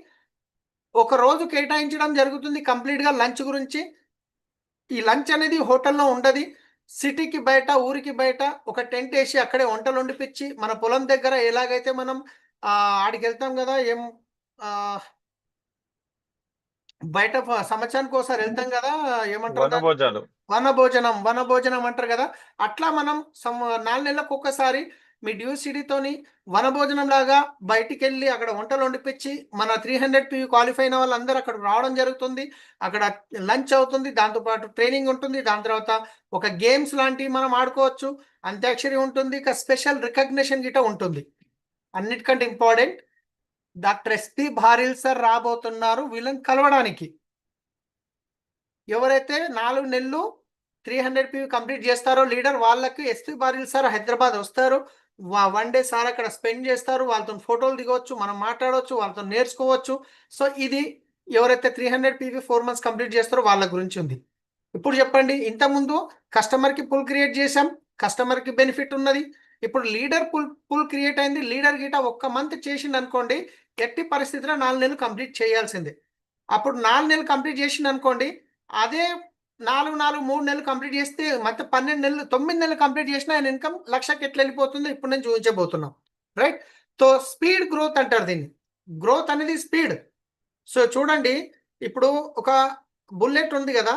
ఒక రోజు కేటాయించడం జరుగుతుంది కంప్లీట్గా లంచ్ గురించి. ఈ లంచ్ అనేది హోటల్లో ఉండదు, సిటీకి బయట, ఊరికి బయట ఒక టెంట్ వేసి అక్కడే వంటలు వండిపించి, మన పొలం దగ్గర ఎలాగైతే మనం ఆడికి వెళ్తాం కదా, ఏం బయట సంవత్సరానికి ఒకసారి వెళ్తాం కదా, ఏమంటారు, వనభోజనం అంటారు కదా. అట్లా మనం 4 నెలలకు ఒక్కసారి మీ డ్యూసిటీతోని వనభోజనం లాగా బయటికి వెళ్ళి అక్కడ వంటలు వండిపించి మన 300 PV క్వాలిఫై అయిన వాళ్ళందరూ అక్కడ రావడం జరుగుతుంది. అక్కడ లంచ్ అవుతుంది, దాంతోపాటు ట్రైనింగ్ ఉంటుంది, దాని తర్వాత ఒక గేమ్స్ లాంటివి మనం ఆడుకోవచ్చు, అంత్యాక్షరి ఉంటుంది, ఇక స్పెషల్ రికగ్నిషన్ గిట ఉంటుంది. అన్నిటికంటే ఇంపార్టెంట్, డాక్టర్ ఎస్పి భారిల్ సార్ రాబోతున్నారు వీళ్ళని కలవడానికి. ఎవరైతే 4 నెలలు 300 PV కంప్లీట్ చేస్తారో లీడర్, వాళ్ళకి ఎస్పి భారిల్ సార్ హైదరాబాద్ వస్తారు. 1 డే సార్ అక్కడ స్పెండ్ చేస్తారు, వాళ్ళతో ఫోటోలు దిగవచ్చు, మనం మాట్లాడవచ్చు, వాళ్ళతో నేర్చుకోవచ్చు. సో ఇది ఎవరైతే 300 PV 4 months కంప్లీట్ చేస్తారో వాళ్ళ గురించి ఉంది. ఇప్పుడు చెప్పండి, ఇంతకుముందు కస్టమర్కి పుల్ క్రియేట్ చేసాం, కస్టమర్కి బెనిఫిట్ ఉన్నది. ఇప్పుడు లీడర్ పుల్ క్రియేట్ అయింది. లీడర్ గిట 1 month చేసింది అనుకోండి, ఎట్టి పరిస్థితిలో 4 నెలలు కంప్లీట్ చేయాల్సిందే. అప్పుడు 4 నెలలు కంప్లీట్ చేసింది అనుకోండి, అదే 4 3 నెలలు కంప్లీట్ చేస్తే మొత్తం 12 నెలలు 9 నెలలు కంప్లీట్ చేసిన ఆయన ఇన్కమ్ 1,00,000కి ఎట్లా వెళ్ళిపోతుందో ఇప్పుడు నేను చూపించబోతున్నాం. రైట్. సో స్పీడ్ గ్రోత్ అంటారు దీన్ని. గ్రోత్ అనేది స్పీడ్. సో చూడండి, ఇప్పుడు ఒక బుల్లెట్ ఉంది కదా,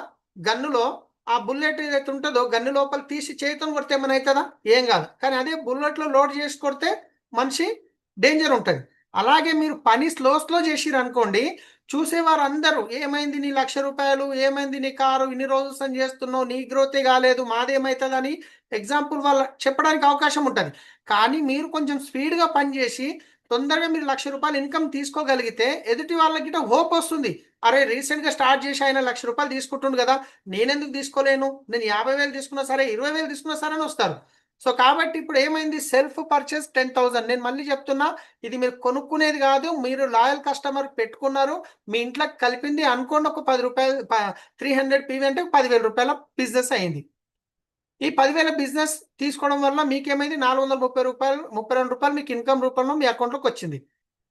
గన్నులో ఆ బుల్లెట్ ఏదైతే ఉంటుందో గన్ను లోపల తీసి చేతితో కొడితే ఏమైనా అవుతుందా? ఏం కాదు. కానీ అదే బుల్లెట్లో లోడ్ చేసి కొడితే మనిషి డేంజర్ ఉంటుంది. అలాగే మీరు పని స్లో చేసిరు అనుకోండి, చూసేవారు అందరూ ఏమైంది నీ 1,00,000 రూపాయలు, ఏమైంది నీ కారు, ఇన్ని రోజులు పని చేస్తున్నావు, నీ గ్రోతే కాలేదు, మాదేమవుతుంది అని ఎగ్జాంపుల్ వాళ్ళ చెప్పడానికి అవకాశం ఉంటుంది. కానీ మీరు కొంచెం స్పీడ్గా పనిచేసి తొందరగా మీరు 1,00,000 రూపాయలు ఇన్కమ్ తీసుకోగలిగితే ఎదుటి వాళ్ళకి హోప్ వస్తుంది. అరే రీసెంట్గా స్టార్ట్ చేసి ఆయన 1,00,000 రూపాయలు తీసుకుంటుండు కదా, నేనెందుకు తీసుకోలేను, నేను 50,000 తీసుకున్నా సరే, 20,000 తీసుకున్నా సరే అని వస్తారు. సో కాబట్టి ఇప్పుడు ఏమైంది, సెల్ఫ్ పర్చేస్ 10,000. నేను మళ్ళీ చెప్తున్నా, ఇది మీరు కొనుక్కునేది కాదు, మీరు లాయల్ కస్టమర్ పెట్టుకున్నారు, మీ ఇంట్లో కలిపింది అనుకోండి. ఒక 10 రూపాయలు 300 PV అంటే 10,000 రూపాయల బిజినెస్ అయింది. ఈ 10,000 బిజినెస్ తీసుకోవడం వల్ల మీకేమైంది, 430 రూపాయలు, 32 రూపాయలు మీకు ఇన్కమ్ రూపంలో మీ అకౌంట్లోకి వచ్చింది.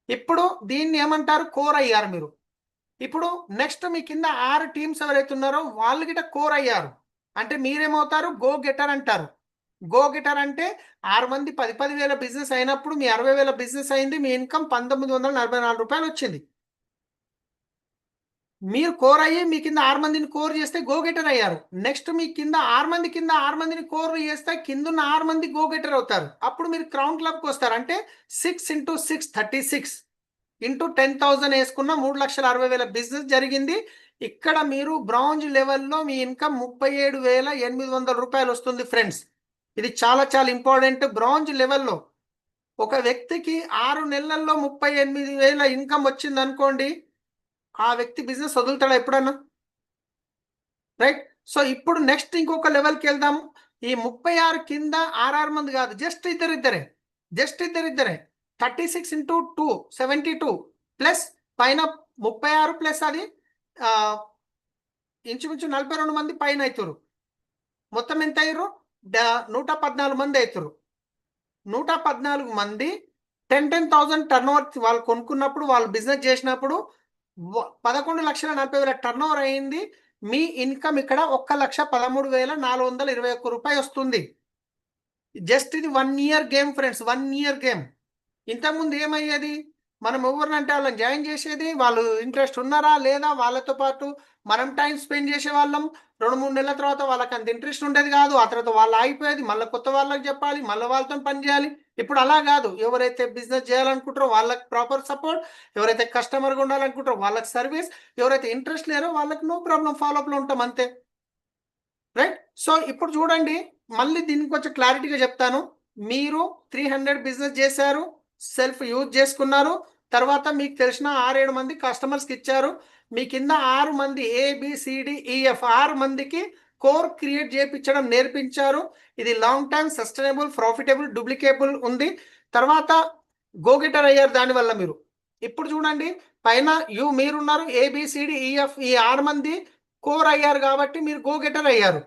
ఇప్పుడు దీన్ని ఏమంటారు, కోర్ అయ్యారు మీరు. ఇప్పుడు నెక్స్ట్ మీ కింద 6 టీమ్స్ ఎవరైతే ఉన్నారో వాళ్ళు గిట్ట కోర్ అయ్యారు. అంటే మీరేమవుతారు, గో గెటర్ అంటారు. గో గెటర్ అంటే 6 మంది 10,000 బిజినెస్ అయినప్పుడు మీ 60,000 బిజినెస్ అయింది, మీ ఇన్కమ్ 1,944 రూపాయలు వచ్చింది. మీరు కోర్ అయ్యి మీ కింద 6 మందిని కోర్ చేస్తే గో గెటర్ అయ్యారు. నెక్స్ట్ మీ కింద 6 మందిని కోర్ చేస్తే కింద ఉన్న 6 మంది గో గెటర్ అవుతారు. అప్పుడు మీరు క్రౌన్ క్లబ్కి వస్తారు. అంటే 6 × 6 36 ఇంటూ 10,000 వేసుకున్న 3,60,000 బిజినెస్ జరిగింది. ఇక్కడ మీరు బ్రాంజ్ లెవెల్లో మీ ఇన్కమ్ 37,800 రూపాయలు వస్తుంది ఫ్రెండ్స్. ఇది చాలా చాలా ఇంపార్టెంట్. బ్రాంజ్ లెవెల్లో ఒక వ్యక్తికి 6 నెలల్లో 38,000 ఇన్కమ్ వచ్చింది అనుకోండి, ఆ వ్యక్తి బిజినెస్ వదులుతాడా ఎప్పుడన్నా? రైట్. సో ఇప్పుడు నెక్స్ట్ ఇంకొక లెవెల్కి వెళ్దాము. ఈ 36 కింద 6 మంది కాదు, జస్ట్ ఇద్దరిద్దరే 36 ఇంటూ 2 72 ప్లస్ పైన 36 ప్లస్ అది ఇంచుమించు 42 మంది పైన అవుతారు. మొత్తం ఎంత అయ్యారు? 114 మంది అవుతారు. 114 మంది 10,000 టర్న్ ఓవర్ వాళ్ళు కొనుక్కున్నప్పుడు, వాళ్ళు బిజినెస్ చేసినప్పుడు 11,40,000 టర్న్ ఓవర్ అయింది. మీ ఇన్కమ్ ఇక్కడ 1,13,421 రూపాయలు వస్తుంది. జస్ట్ ఇది 1 year game friends, 1 year game. ఇంతకుముందు ఏమయ్యేది, మనం ఎవరినంటే వాళ్ళని జాయిన్ చేసేది, వాళ్ళు ఇంట్రెస్ట్ ఉన్నారా లేదా, వాళ్ళతో పాటు మనం టైం స్పెండ్ చేసే వాళ్ళం. 2-3 నెలల తర్వాత వాళ్ళకి అంత ఇంట్రెస్ట్ ఉండేది కాదు. ఆ తర్వాత వాళ్ళు ఆగిపోయేది, మళ్ళీ కొత్త వాళ్ళకి చెప్పాలి, మళ్ళీ వాళ్ళతో పని చేయాలి. ఇప్పుడు అలా కాదు. ఎవరైతే బిజినెస్ చేయాలనుకుంటారో వాళ్ళకి ప్రాపర్ సపోర్ట్, ఎవరైతే కస్టమర్గా ఉండాలనుకుంటారో వాళ్ళకి సర్వీస్, ఎవరైతే ఇంట్రెస్ట్ లేరో వాళ్ళకి నో ప్రాబ్లం, ఫాలోఅప్లో ఉంటాం అంతే. రైట్. సో ఇప్పుడు చూడండి, మళ్ళీ దీనికి కొంచెం క్లారిటీగా చెప్తాను. మీరు 300 బిజినెస్ చేశారు, సెల్ఫ్ యూజ్ చేసుకున్నారు, తర్వాత మీకు తెలిసిన 6-7 మంది కస్టమర్స్కి ఇచ్చారు. మీ కింద 6 మంది ABCDEF 6 మందికి కోర్ క్రియేట్ చేయించడం నేర్పించారు. ఇది లాంగ్ టర్మ్ సస్టైనబుల్ ప్రాఫిటబుల్ డూప్లికేబుల్ ఉంది. తర్వాత గోగెటర్ అయ్యారు దానివల్ల మీరు. ఇప్పుడు చూడండి, పైన మీరున్నారు, ABCDEF ఈ 6 మంది కోర్ అయ్యారు కాబట్టి మీరు గోగెటర్ అయ్యారు.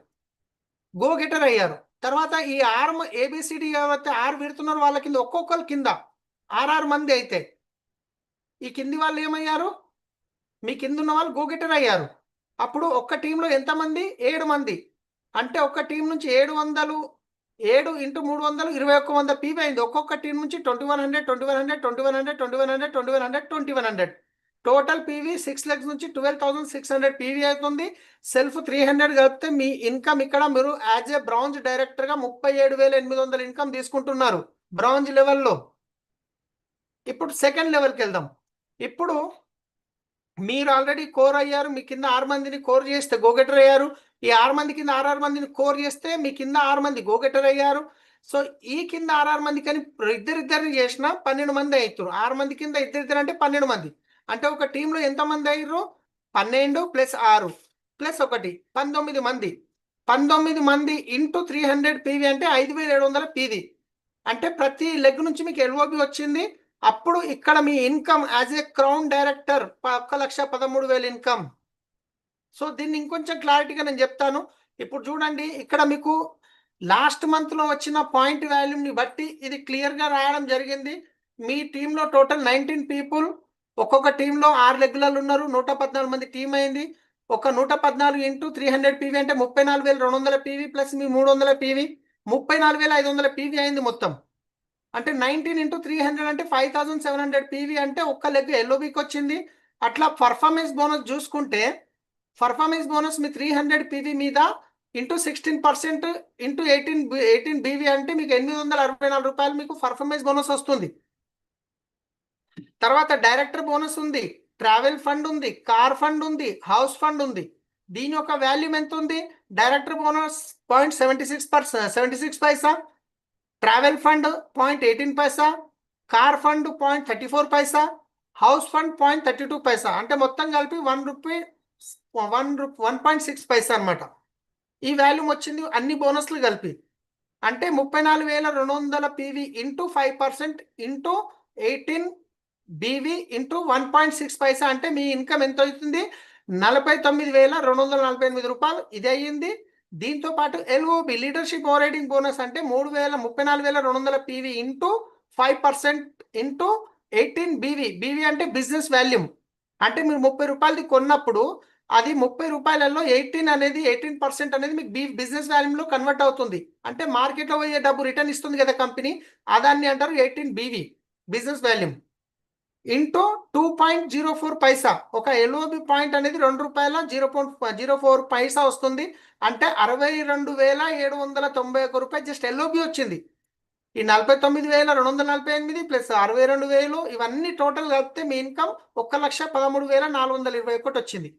తర్వాత ఈ 6 ABCD ఎవరైతే 6 పెడుతున్నారు వాళ్ళ కింద ఒక్కొక్కరు కింద 6 మంది అయితే ఈ కింది వాళ్ళు ఏమయ్యారు, మీ కింద ఉన్న వాళ్ళు గోగెటర్ అయ్యారు. అప్పుడు ఒక్క టీంలో ఎంతమంది? 7 మంది. అంటే ఒక్క టీం నుంచి 700 7 ఇంటూ 300 2100 పీవీ అయింది. ఒక్కొక్క టీం నుంచి 2100 టోటల్ పీవీ 6 lakhs నుంచి 12,600 పీవీ అవుతుంది. సెల్ఫ్ 300 కలిపితే మీ ఇన్కమ్ ఇక్కడ మీరు యాజ్ ఏ బ్రాంజ్ డైరెక్టర్గా 37,800 ఇన్కమ్ తీసుకుంటున్నారు బ్రాంజ్ లెవెల్లో. ఇప్పుడు సెకండ్ లెవెల్కి వెళ్దాం. ఇప్పుడు మీరు ఆల్రెడీ కోర్ అయ్యారు, మీ కింద 6 మందిని కోర్ చేస్తే గోగెటర్ అయ్యారు. ఈ 6 మంది కింద 6 మందిని కోర్ చేస్తే మీ కింద 6 మంది గోగెటర్ అయ్యారు. సో ఈ కింద 6 మంది కానీ ఇద్దరిద్దరిని చేసిన 12 మంది అవుతారు. 6 మంది కింద ఇద్దరిద్దరు అంటే 12 మంది. అంటే ఒక టీంలో ఎంతమంది అయ్యారు? 12 + 6 + 1 19 మంది. 19 మంది ఇంటూ 300 పీవీ అంటే 5,700 పీవీ. అంటే ప్రతి లెగ్ నుంచి మీకు LOB వచ్చింది. అప్పుడు ఇక్కడ మీ income as a crown director 1,13,000 income. So దీన్ని ఇంకొంచెం క్లారిటీగా నేను చెప్తాను. ఇప్పుడు చూడండి, ఇక్కడ మీకు లాస్ట్ మంత్లో వచ్చిన పాయింట్ వాల్యూమ్ని బట్టి ఇది క్లియర్గా రాయడం జరిగింది. మీ టీంలో టోటల్ 19 పీపుల్, ఒక్కొక్క టీంలో 6 రెగ్యులర్లు ఉన్నారు. 114 మంది టీం అయింది. ఒక 114 ఇంటూ 300 పీవీ అంటే 34,200 పీవీ ప్లస్ మీ 300 పీవీ 34,500 పీవీ అయింది మొత్తం. అంటే 19 ఇంటూ 300 అంటే 5,700 పీవీ అంటే ఒక్క లెగ్ LOBకి వచ్చింది. అట్లా పర్ఫార్మెన్స్ బోనస్ చూసుకుంటే, పర్ఫార్మెన్స్ బోనస్ మీ 300 పీవీ మీద ఇంటూ 16% ఇంటూ 18 బీవీ అంటే మీకు 864 రూపాయలు మీకు పర్ఫార్మెన్స్ బోనస్ వస్తుంది. తర్వాత డైరెక్టర్ బోనస్ ఉంది, ట్రావెల్ ఫండ్ ఉంది, కార్ ఫండ్ ఉంది, హౌస్ ఫండ్ ఉంది. దీని యొక్క వాల్యూమ్ ఎంత ఉంది? డైరెక్టర్ బోనస్ 0.76 పైసా, ట్రావెల్ ఫండ్ 0.18 పైసా, కార్ ఫండ్ 0.34 పైసా, హౌస్ ఫండ్ 0.32 పైసా. అంటే మొత్తం కలిపి 1.6 పైసా అనమాట. ఈ వాల్యూమ్ వచ్చింది అన్ని బోనస్లు కలిపి. అంటే 34,200 PV into 5% into 18 BV into 1.6 పైసా అంటే మీ ఇన్కమ్ ఎంత అవుతుంది? 49,248 రూపాయలు ఇది అయ్యింది. దీంతో పాటు LOB లీడర్షిప్ ఓవర్ బోనస్ అంటే 34,200 పీవీ ఇంటూ 5% ఇంటూ 18 బీవీ అంటే బిజినెస్ వాల్యూమ్. అంటే మీరు 30 రూపాయలది కొన్నప్పుడు అది 30 రూపాయలలో 18% అనేది మీకు బిజినెస్ వాల్యూమ్లో కన్వర్ట్ అవుతుంది. అంటే మార్కెట్లో పోయే డబ్బు రిటర్న్ ఇస్తుంది కదా కంపెనీ, అదాన్ని అంటారు 18 బీవీ బిజినెస్ వాల్యూమ్ ఇంటూ 2.04 పైసా. ఒక LOB పాయింట్ అనేది ₹2.04 పైసా వస్తుంది. అంటే 62,791 రూపాయలు జస్ట్ LOB వచ్చింది. ఈ 49,248 ప్లస్ 62,000 ఇవన్నీ టోటల్ కలిపితే మీ ఇన్కమ్ 1,13,421 వచ్చింది.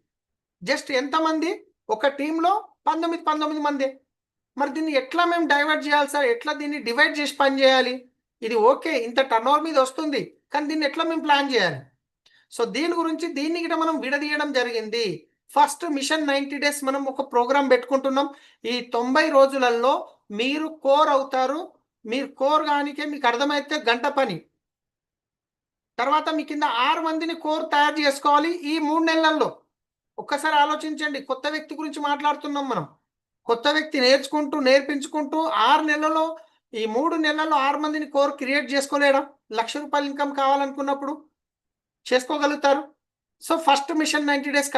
జస్ట్ ఎంతమంది? ఒక టీంలో 19 మంది. మరి దీన్ని ఎట్లా మేము డైవర్ట్ చేయాలి సార్? ఎట్లా దీన్ని డివైడ్ చేసి పని చేయాలి? ఇది ఓకే, ఇంత టర్న్ ఓవర్ మీద వస్తుంది, కానీ దీన్ని ఎట్లా మేము ప్లాన్ చేయాలి? సో దీని గురించి దీన్ని కూడా మనం విడదీయడం జరిగింది. ఫస్ట్ మిషన్ 90 డేస్ మనం ఒక ప్రోగ్రామ్ పెట్టుకుంటున్నాం. ఈ 90 రోజులలో మీరు కోర్ అవుతారు. మీరు కోర్ కానికే మీకు అర్థమైతే గంట పని. తర్వాత మీ కింద 6 మందిని కోర్ తయారు చేసుకోవాలి ఈ 3 నెలల్లో. ఒక్కసారి ఆలోచించండి, కొత్త వ్యక్తి గురించి మాట్లాడుతున్నాం మనం. కొత్త వ్యక్తి నేర్పించుకుంటూ 6 నెలల్లో, ఈ 3 నెలల్లో 6 మందిని కోర్ క్రియేట్ చేసుకోలేడా? ₹1,00,000 ఇన్కమ్ కావాలనుకున్నప్పుడు చేసుకోగలుగుతారు. So first mission 90 days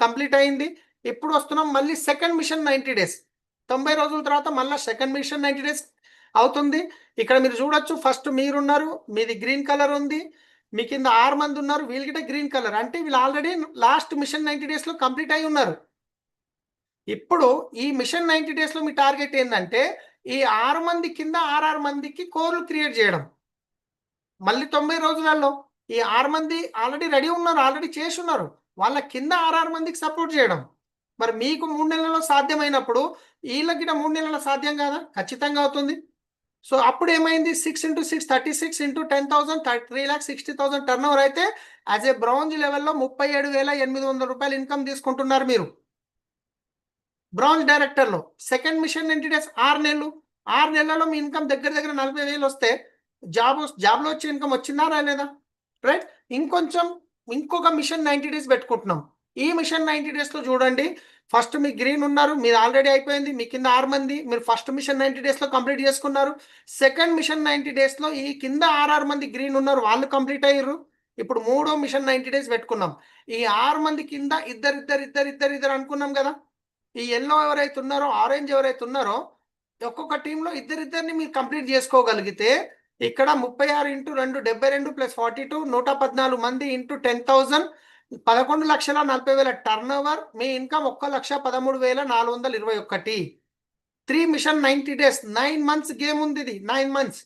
complete అయింది. ఇప్పుడు వస్తున్నాం మళ్ళీ సెకండ్ మిషన్ 90 డేస్. 90 రోజుల తర్వాత మళ్ళీ సెకండ్ మిషన్ 90 డేస్ అవుతుంది. ఇక్కడ మీరు చూడొచ్చు, ఫస్ట్ మీరున్నారు, మీది గ్రీన్ కలర్ ఉంది, మీ కింద 6 మంది ఉన్నారు, వీళ్ళకిట గ్రీన్ కలర్. అంటే వీళ్ళు ఆల్రెడీ లాస్ట్ మిషన్ 90 డేస్లో కంప్లీట్ అయి ఉన్నారు. ఇప్పుడు ఈ మిషన్ 90 డేస్లో మీ టార్గెట్ ఏంటంటే ఈ 6 మంది కింద 6 మందికి కోర్లు క్రియేట్ చేయడం. మళ్ళీ 90 రోజులలో ఈ 6 మంది ఆల్రెడీ రెడీ ఉన్నారు, ఆల్రెడీ చేసి ఉన్నారు, వాళ్ళ కింద 6 మందికి సపోర్ట్ చేయడం. మరి మీకు 3 నెలల్లో సాధ్యమైనప్పుడు వీళ్ళకి 3 నెలల్లో సాధ్యం కాదా? ఖచ్చితంగా అవుతుంది. సో అప్పుడు ఏమైంది? 6 × 6 36 × 10,000 3,60,000 టర్న్ ఓవర్ అయితే యాజ్ ఏ బ్రాంజ్ లెవెల్లో ₹37,800 ఇన్కమ్ తీసుకుంటున్నారు మీరు బ్రాంజ్ డైరెక్టర్లో. సెకండ్ మిషన్ 90 డేస్ 6 నెలలు. 6 నెలల్లో మీ ఇన్కమ్ దగ్గర 40,000 వస్తే జాబ్లో వచ్చే ఇన్కమ్ వచ్చిందా రాలేదా? రైట్. ఇంకొక మిషన్ 90 డేస్ పెట్టుకుంటున్నాం. ఈ మిషన్ 90 డేస్లో చూడండి, ఫస్ట్ మీ గ్రీన్ ఉన్నారు, మీరు ఆల్రెడీ అయిపోయింది, మీ కింద 6 మంది, మీరు ఫస్ట్ మిషన్ 90 డేస్లో కంప్లీట్ చేసుకున్నారు. సెకండ్ మిషన్ 90 డేస్లో ఈ కింద 6 మంది గ్రీన్ ఉన్నారు, వాళ్ళు కంప్లీట్ అయ్యారు. ఇప్పుడు మూడో మిషన్ 90 డేస్ పెట్టుకున్నాం. ఈ 6 మంది కింద ఇద్దరు అనుకున్నాం కదా. ఈ ఎల్లో ఎవరైతే ఉన్నారో, ఆరెంజ్ ఎవరైతే ఉన్నారో, ఒక్కొక్క టీంలో ఇద్దరిని మీరు కంప్లీట్ చేసుకోగలిగితే ఇక్కడ 36 × 2 72 + 42 114 మంది ఇంటూ 10,000 11,40,000 టర్న్ ఓవర్. మీ income 1,13,421. 3 mission 90 days 9 months game ఉంది ఇది. 9 మంత్స్.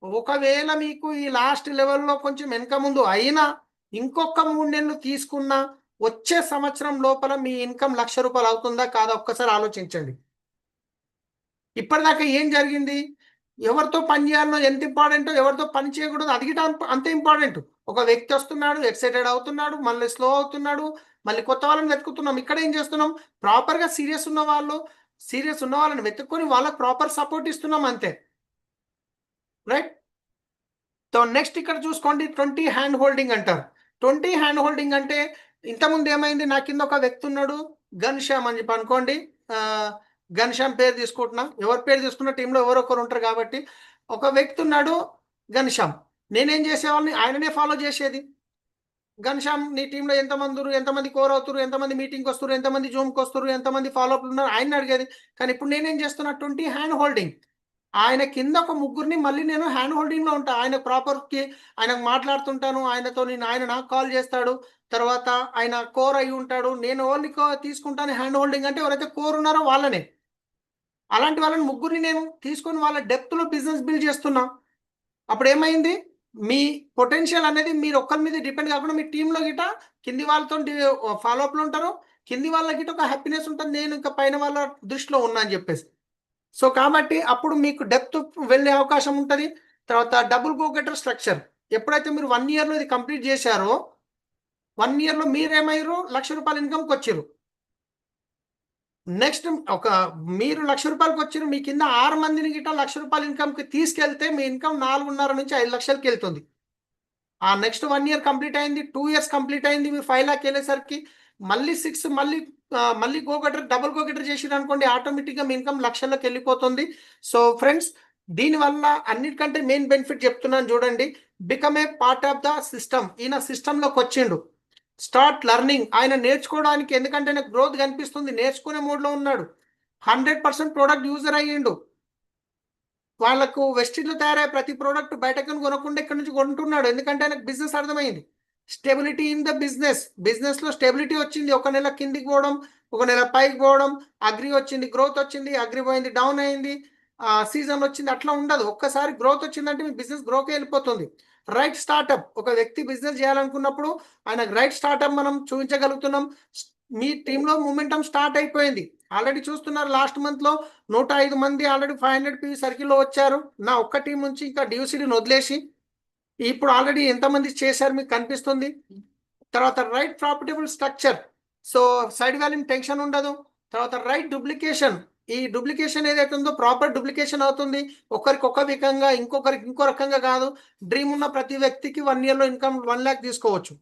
ఒకవేళ మీకు ఈ లాస్ట్ లెవెల్లో కొంచెం వెనక ముందు అయినా ఇంకొక 3 నెలలు తీసుకున్నా వచ్చే సంవత్సరం లోపల మీ ఇన్కమ్ ₹1,00,000 అవుతుందా కాదా? ఒక్కసారి ఆలోచించండి. ఇప్పటిదాకా ఏం జరిగింది? ఎవరితో పని చేయాలనో ఎంత ఇంపార్టెంటో, ఎవరితో పని చేయకూడదు అది కూడా అంతే ఇంపార్టెంట్. ఒక వ్యక్తి వస్తున్నాడు, ఎక్సైటెడ్ అవుతున్నాడు, మళ్ళీ స్లో అవుతున్నాడు, మళ్ళీ కొత్త వాళ్ళని వెతుకుతున్నాం. ఇక్కడ ఏం చేస్తున్నాం? ప్రాపర్గా సీరియస్ ఉన్న వాళ్ళని వెతుక్కొని వాళ్ళకి ప్రాపర్ సపోర్ట్ ఇస్తున్నాం అంతే. రైట్. సో నెక్స్ట్ ఇక్కడ చూసుకోండి, 20 హ్యాండ్ హోల్డింగ్ అంటారు. 20 హ్యాండ్ హోల్డింగ్ అంటే ఇంతకుముందు ఏమైంది? నా కింద ఒక వ్యక్తి ఉన్నాడు, ఘన్శ్యామ్ అని చెప్పి అనుకోండి. ఘన్శ్యామ్ పేరు తీసుకుంటున్నా, ఎవరి పేరు తీసుకున్న టీంలో ఎవరొకరు ఉంటారు కాబట్టి ఒక వ్యక్తి ఉన్నాడు ఘన్శ్యామ్. నేనేం చేసేవాళ్ళని, ఆయననే ఫాలో చేసేది. ఘన్శ్యామ్ నీ టీంలో ఎంతమంది కోర్ అవుతారు, ఎంతమంది మీటింగ్కి వస్తారు, ఎంతమంది జూమ్కి వస్తారు, ఎంతమంది ఫాలోఅప్లు ఉన్నారు, ఆయన అడిగేది. కానీ ఇప్పుడు నేనేం చేస్తున్నా? 20 హ్యాండ్ హోల్డింగ్. ఆయన కింద ఒక ముగ్గురిని మళ్ళీ నేను హ్యాండ్ హోల్డింగ్లో ఉంటాను. ఆయన ప్రాపర్కి ఆయనకు మాట్లాడుతుంటాను, ఆయన నాకు కాల్ చేస్తాడు, తర్వాత ఆయన కోర్ అయి ఉంటాడు, నేను ఓన్లీ తీసుకుంటాను హ్యాండ్ హోల్డింగ్. అంటే ఎవరైతే కోర్ ఉన్నారో వాళ్ళనే, అలాంటి వాళ్ళని ముగ్గురిని నేను తీసుకొని వాళ్ళ డెప్త్లో బిజినెస్ బిల్డ్ చేస్తున్నా. అప్పుడు ఏమైంది? మీ పొటెన్షియల్ అనేది మీరు ఒక్కరి మీద డిపెండ్ కాకుండా మీ టీంలో గిట కింది వాళ్ళతో ఫాలోఅప్లో ఉంటారు, కింది వాళ్ళ గిట ఒక హ్యాపీనెస్ ఉంటుంది, నేను ఇంకా పైన వాళ్ళ దృష్టిలో ఉన్నా అని చెప్పేసి. సో కాబట్టి అప్పుడు మీకు డెప్త్ వెళ్ళే అవకాశం ఉంటుంది. తర్వాత డబుల్ గో గెటర్ స్ట్రక్చర్. ఎప్పుడైతే మీరు 1 ఇయర్లో ఇది కంప్లీట్ చేశారో, 1 ఇయర్లో మీరేమయ్యారు? ₹1,00,000 ఇన్కమ్కి వచ్చారు. నెక్స్ట్ మీరు ₹1,00,000 వచ్చారు, మీ కింద 6 మందిని గిట్ట ₹1,00,000 ఇన్కమ్కి తీసుకెళ్తే మీ ఇన్కమ్ 4.5 నుంచి 5 లక్షలకి వెళ్తుంది. ఆ నెక్స్ట్ 1 ఇయర్ కంప్లీట్ అయింది, 2 ఇయర్స్ కంప్లీట్ అయింది, మీరు 5 లాక్ వెళ్ళేసరికి మళ్ళీ 6 మళ్ళీ డబుల్ గో గెటర్ చేసిరు అనుకోండి, ఆటోమేటిక్గా మీ ఇన్కమ్ లక్షల్లోకి వెళ్ళిపోతుంది. సో ఫ్రెండ్స్, దీనివల్ల అన్నిటికంటే మెయిన్ బెనిఫిట్ చెప్తున్నాను చూడండి. Become a part of the system. ఈయన సిస్టంలోకి వచ్చిండు, స్టార్ట్ లెర్నింగ్. ఆయన నేర్చుకోవడానికి, ఎందుకంటే నాకు గ్రోత్ కనిపిస్తుంది, నేర్చుకునే మోడ్లో ఉన్నాడు. 100% ప్రోడక్ట్ యూజర్ అయ్యిండు. వాళ్ళకు వెస్టిజ్లో తయారయ్యే ప్రతి ప్రోడక్ట్ బయటకు కొనకుండా ఇక్కడ నుంచి కొంటున్నాడు, ఎందుకంటే ఆయనకు బిజినెస్ అర్థమైంది. స్టెబిలిటీ ఇన్ ద బిజినెస్లో స్టెబిలిటీ వచ్చింది. ఒక నెల కిందికి పోవడం, ఒక నెల పైకి పోవడం, అగ్రి వచ్చింది, గ్రోత్ వచ్చింది, అగ్రి పోయింది, డౌన్ అయింది, సీజన్ వచ్చింది, అట్లా ఉండదు. ఒక్కసారి గ్రోత్ వచ్చిందంటే మీ బిజినెస్ గ్రోకే వెళ్ళిపోతుంది. Right startup. ఒక వ్యక్తి బిజినెస్ చేయాలనుకున్నప్పుడు ఆయనకు రైట్ స్టార్టప్ మనం చూపించగలుగుతున్నాం. మీ టీంలో మూమెంటం స్టార్ట్ అయిపోయింది. ఆల్రెడీ చూస్తున్నారు లాస్ట్ మంత్లో 105 మంది ఆల్రెడీ 500 PV సర్కిల్లో వచ్చారు. నా ఒక్క టీం నుంచి ఇంకా డియూసిడీని వదిలేసి ఇప్పుడు ఆల్రెడీ ఎంతమంది చేశారు మీకు కనిపిస్తుంది. తర్వాత right profitable structure, so side volume tension ఉండదు. తర్వాత రైట్ డూప్లికేషన్, ఈ డూప్లికేషన్ ఏదైతే ఉందో ప్రాపర్ డూప్లికేషన్ అవుతుంది. ఒకరికి ఒక విధంగా ఇంకొకరికి ఇంకో రకంగా కాదు. డ్రీమ్ ఉన్న ప్రతి వ్యక్తికి 1 yearలో ఇన్కమ్ 1 lakh తీసుకోవచ్చు.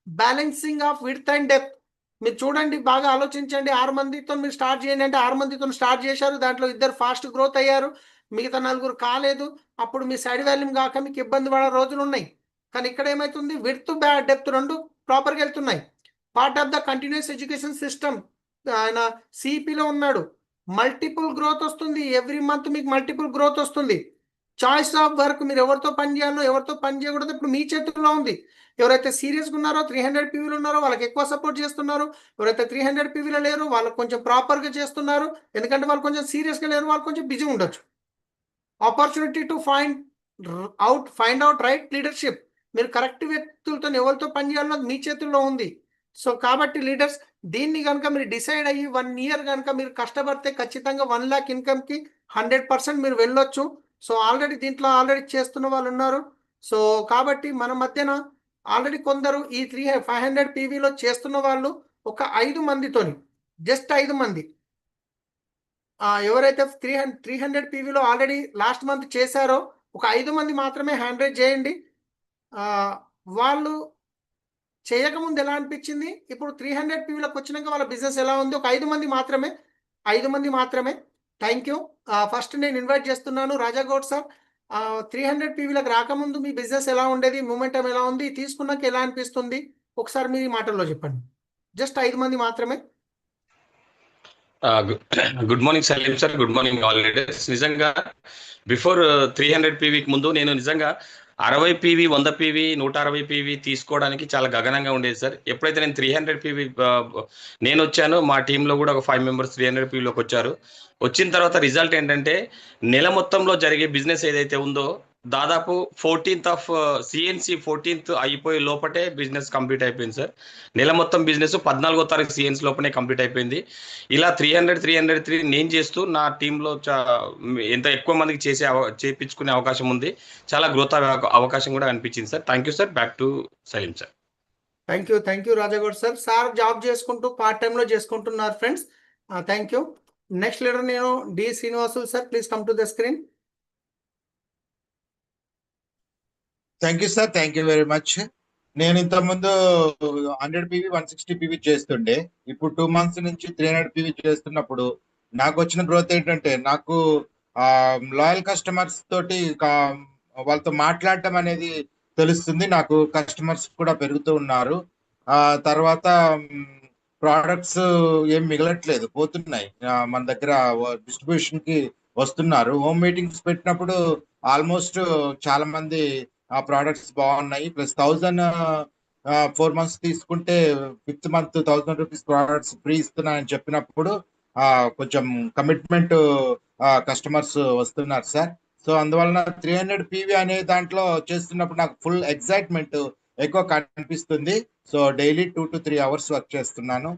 Balancing of width and depth, మీరు చూడండి బాగా ఆలోచించండి. 6 మందితో మీరు స్టార్ట్ చేయండి అంటే 6 మందితో స్టార్ట్ చేశారు, దాంట్లో 2 ఫాస్ట్ గ్రోత్ అయ్యారు, మిగతా 4 కాలేదు. అప్పుడు మీ సైడ్ వాల్యూమ్ కాక మీకు ఇబ్బంది పడే రోజులు ఉన్నాయి. కానీ ఇక్కడ ఏమవుతుంది, విడ్త్ డెప్త్ రెండు ప్రాపర్గా వెళ్తున్నాయి. Part of the continuous education system, ఆయన సిపిలో ఉన్నాడు. మల్టిపుల్ గ్రోత్ వస్తుంది, ఎవ్రీ మంత్ మీకు మల్టిపుల్ గ్రోత్ వస్తుంది. చాయిస్ ఆఫ్ వర్క్, మీరు ఎవరితో పని చేయాలో ఎవరితో పని చేయకూడదు ఇప్పుడు మీ చేతుల్లో ఉంది. ఎవరైతే సీరియస్గా ఉన్నారో 300 PVలు ఉన్నారో వాళ్ళకి ఎక్కువ సపోర్ట్ చేస్తున్నారు. ఎవరైతే 300 PVలో లేరు వాళ్ళకి కొంచెం ప్రాపర్గా చేస్తున్నారు, ఎందుకంటే వాళ్ళు కొంచెం సీరియస్గా లేరు, వాళ్ళు కొంచెం బిజీ ఉండొచ్చు. Opportunity to find out right leadership, మీరు కరెక్ట్ వ్యక్తులతో ఎవరితో పని చేయాలో మీ చేతుల్లో ఉంది. సో కాబట్టి లీడర్స్, దీన్ని కనుక మీరు డిసైడ్ అయ్యి 1 year కనుక మీరు కష్టపడితే ఖచ్చితంగా 1 lakh ఇన్కమ్కి 100% మీరు వెళ్ళొచ్చు. సో ఆల్రెడీ దీంట్లో ఆల్రెడీ చేస్తున్న వాళ్ళు ఉన్నారు. సో కాబట్టి మన మధ్యన ఆల్రెడీ కొందరు ఈ 500 PVలో చేస్తున్న వాళ్ళు ఒక 5 మందితోని, జస్ట్ 5 మంది ఎవరైతే 300 PVలో ఆల్రెడీ లాస్ట్ మంత్ చేశారో ఒక 5 మంది మాత్రమే హ్యాండ్ రైజ్ చేయండి. వాళ్ళు చేయకముందు ఎలా అనిపించింది, ఇప్పుడు 300 PVలోకి వచ్చినాక వాళ్ళ బిజినెస్ ఎలా ఉంది, ఒక 5 మంది మాత్రమే, 5 మంది మాత్రమే. Thank you. ఫస్ట్ నేను ఇన్వైట్ చేస్తున్నాను రాజాగౌడ్ సార్. 300 PVలకు రాకముందు మీ బిజినెస్ ఎలా ఉండేది, మూమెంటం ఎలా ఉంది, తీసుకున్నాక ఎలా అనిపిస్తుంది, ఒకసారి మీ మాటల్లో చెప్పండి. జస్ట్ 5 మంది మాత్రమే. Good morning Salim sir, good morning all leaders. నిజంగా బిఫోర్ 300 PVకి ముందు నేను నిజంగా 60 PV, 100 PV, 160 PV తీసుకోవడానికి చాలా గగనంగా ఉండేది సార్. ఎప్పుడైతే నేను 300 PV నేను వచ్చానో, మా టీంలో కూడా ఒక 5 members 300 PVలోకి వచ్చారు. వచ్చిన తర్వాత రిజల్ట్ ఏంటంటే నెల మొత్తంలో జరిగే బిజినెస్ ఏదైతే ఉందో దాదాపు 14th CNC 14th అయిపోయే లోపటే బిజినెస్ కంప్లీట్ అయిపోయింది సార్. నెల మొత్తం బిజినెస్ 14వ తారీఖు CNC లోపనే కంప్లీట్ అయిపోయింది. ఇలా 303 నేను చేస్తూ నా టీంలో ఎంత ఎక్కువ మందికి చేపించుకునే అవకాశం ఉంది. చాలా గ్రోత్ అవకాశం కూడా అనిపించింది sir. Thank you sir. Back to Salim sir. Thank you Rajagoud sir. Sir job చేసుకుంటూ పార్ట్ టైంలో చేసుకుంటున్నారు friends. Thank you. Next leader నేను D Srinivasulu sir, please come to the screen. Thank you sir, thank you very much. నేను ఇంతకుముందు 100 PV 160 PV చేస్తుండే, ఇప్పుడు 2 months నుంచి 300 PV చేస్తున్నప్పుడు నాకు వచ్చిన గ్రోత్ ఏంటంటే, నాకు లాయల్ కస్టమర్స్ తోటి వాళ్ళతో మాట్లాడటం అనేది తెలుస్తుంది. నాకు కస్టమర్స్ కూడా పెరుగుతూ ఉన్నారు. తర్వాత ప్రోడక్ట్స్ ఏం మిగలట్లేదు, పోతున్నాయి మన దగ్గర, డిస్ట్రిబ్యూషన్ కి వస్తున్నారు. హోమ్ మీటింగ్స్ పెట్టినప్పుడు ఆల్మోస్ట్ చాలా మంది ఆ ప్రోడక్ట్స్ బాగున్నాయి. ప్లస్ 4 months తీసుకుంటే 5th month 1000 rupees products free ఇస్తున్నానని చెప్పినప్పుడు కొంచెం కమిట్మెంట్ కస్టమర్స్ వస్తున్నారు సార్. సో అందువలన 300 PV అనే దాంట్లో చేస్తున్నప్పుడు నాకు ఫుల్ ఎక్సైట్మెంట్ ఎక్కువ కనిపిస్తుంది. So daily 2 to 3 hours work చేస్తున్నాను.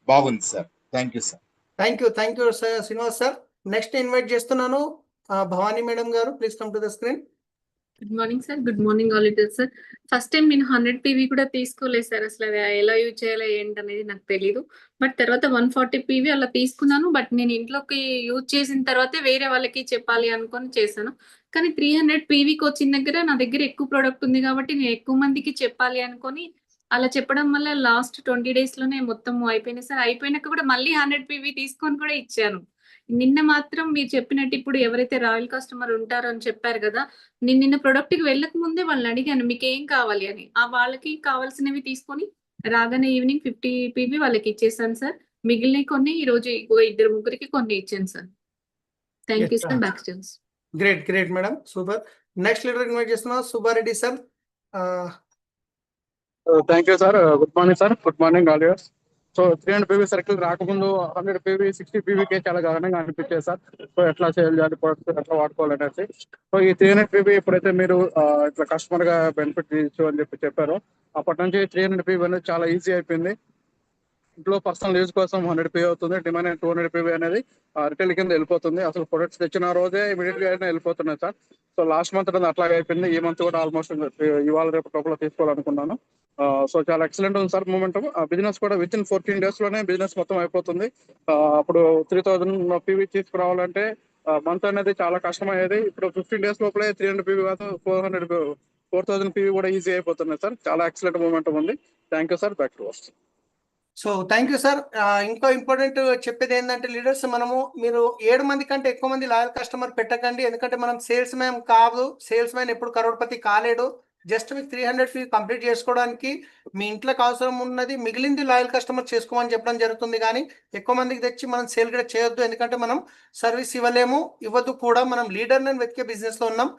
బాగుంది sir. Thank you sir. Thank you sir Srinivas sir. Next invite చేస్తున్నాను భవానీ మేడం గారు, please come to the screen. Good morning sir, good morning all leaders sir. First time నేను 100 PV కూడా తీసుకోలేదు sir. అసలు అది ఎలా యూజ్ చేయాలో ఏంటనేది నాకు తెలియదు. బట్ తర్వాత 140 PV అలా తీసుకున్నాను. బట్ నేను ఇంట్లోకి యూజ్ చేసిన తర్వాతే వేరే వాళ్ళకి చెప్పాలి అనుకొని చేశాను. కానీ 300 PVకి వచ్చిన దగ్గర నా దగ్గర ఎక్కువ ప్రోడక్ట్ ఉంది కాబట్టి నేను ఎక్కువ మందికి చెప్పాలి అనుకొని అలా చెప్పడం వల్ల లాస్ట్ 20 days లోనే మొత్తం అయిపోయింది సార్. అయిపోయినాక కూడా మళ్ళీ 100 PV తీసుకొని కూడా ఇచ్చాను. నిన్న మాత్రం మీరు చెప్పినట్టు ఇప్పుడు ఎవరైతే రాయల్ కస్టమర్ ఉంటారో అని చెప్పారు కదా, నేను నిన్న ప్రొడక్ట్ కి వెళ్ళక ముందే వాళ్ళని అడిగాను మీకు ఏం కావాలి అని. వాళ్ళకి కావాల్సినవి తీసుకొని రాగానే ఈవినింగ్ 50 PV వాళ్ళకి ఇచ్చేసాను సార్. మిగిలిన కొన్ని ఈ రోజు 2-3 కొన్ని ఇచ్చాను sir. Thank you sir. Back stage. Great madam, super. Next leader invite చేస్తున్నాను Subbareddy sir. Thank you sir. Good morning sir, good morning all yours. So 300 PV circle రాకముందు 100 PV 60 PVకే చాలా గగనంగా అనిపించేది సార్. సో ఎట్లా చేయాలి, ప్రొడక్ట్స్ ఎట్లా వాడుకోవాలి అనేసి. సో ఈ 300 PV ఎప్పుడైతే మీరు ఇట్లా కస్టమర్ గా బెనిఫిట్ తీయచ్చు అని చెప్పారో, అప్పటి నుంచి 300 PV అనేది చాలా ఈజీ అయిపోయింది. ఇంట్లో పర్సనల్ యూజ్ కోసం 100 PV అవుతుంది, డిమాండ్ 200 PV అనేది రిటైల్ కింద వెళ్ళిపోతుంది. అసలు ప్రొడక్ట్స్ తెచ్చిన రోజే ఇమీడియట్ గా వెళ్ళిపోతున్నాయి సార్. సో లాస్ట్ మంత్ అట్లాగే అయిపోయింది. ఈ మంత్ కూడా ఆల్మోస్ట్ ఇవాళ రేపు లోపల తీసుకోవాలనుకున్నాను. సో చాలా ఎక్సలెంట్ ఉంది సార్ మూమెంట్. బిజినెస్ కూడా విత్ ఇన్ 14 days లోనే బిజినెస్ మొత్తం అయిపోతుంది. అప్పుడు 3000 PV తీసుకురావాలంటే మంత్ అనేది చాలా కష్టమయ్యేది. ఇప్పుడు 15 days లోపలే 300 PV కాదు 4000 PV కూడా ఈజీ అయిపోతున్నాయి సార్. చాలా ఎక్సలెంట్ మూమెంట్ ఉంది. Thank you sir. Back to work. So thank you sir. ఇంకో ఇంపార్టెంట్ చెప్పేది ఏంటంటే లీడర్స్, మనము మీరు 7 మంది కంటే ఎక్కువ మంది లాయల్ కస్టమర్ పెట్టకండి. ఎందుకంటే మనం సేల్స్ మ్యాన్ కాదు, సేల్స్ మ్యాన్ ఎప్పుడు కరోడ్పతి కాలేడు. జస్ట్ మీకు 300 ఫీ కంప్లీట్ చేసుకోవడానికి మీ ఇంట్లోకి అవసరం ఉన్నది, మిగిలింది లాయల్ కస్టమర్ చేసుకోమని చెప్పడం జరుగుతుంది. కానీ ఎక్కువ మందికి తెచ్చి మనం సేల్ కూడా చేయొద్దు, ఎందుకంటే మనం సర్వీస్ ఇవ్వద్దు కూడా. మనం లీడర్ నేను వెతికే బిజినెస్లో ఉన్నాం,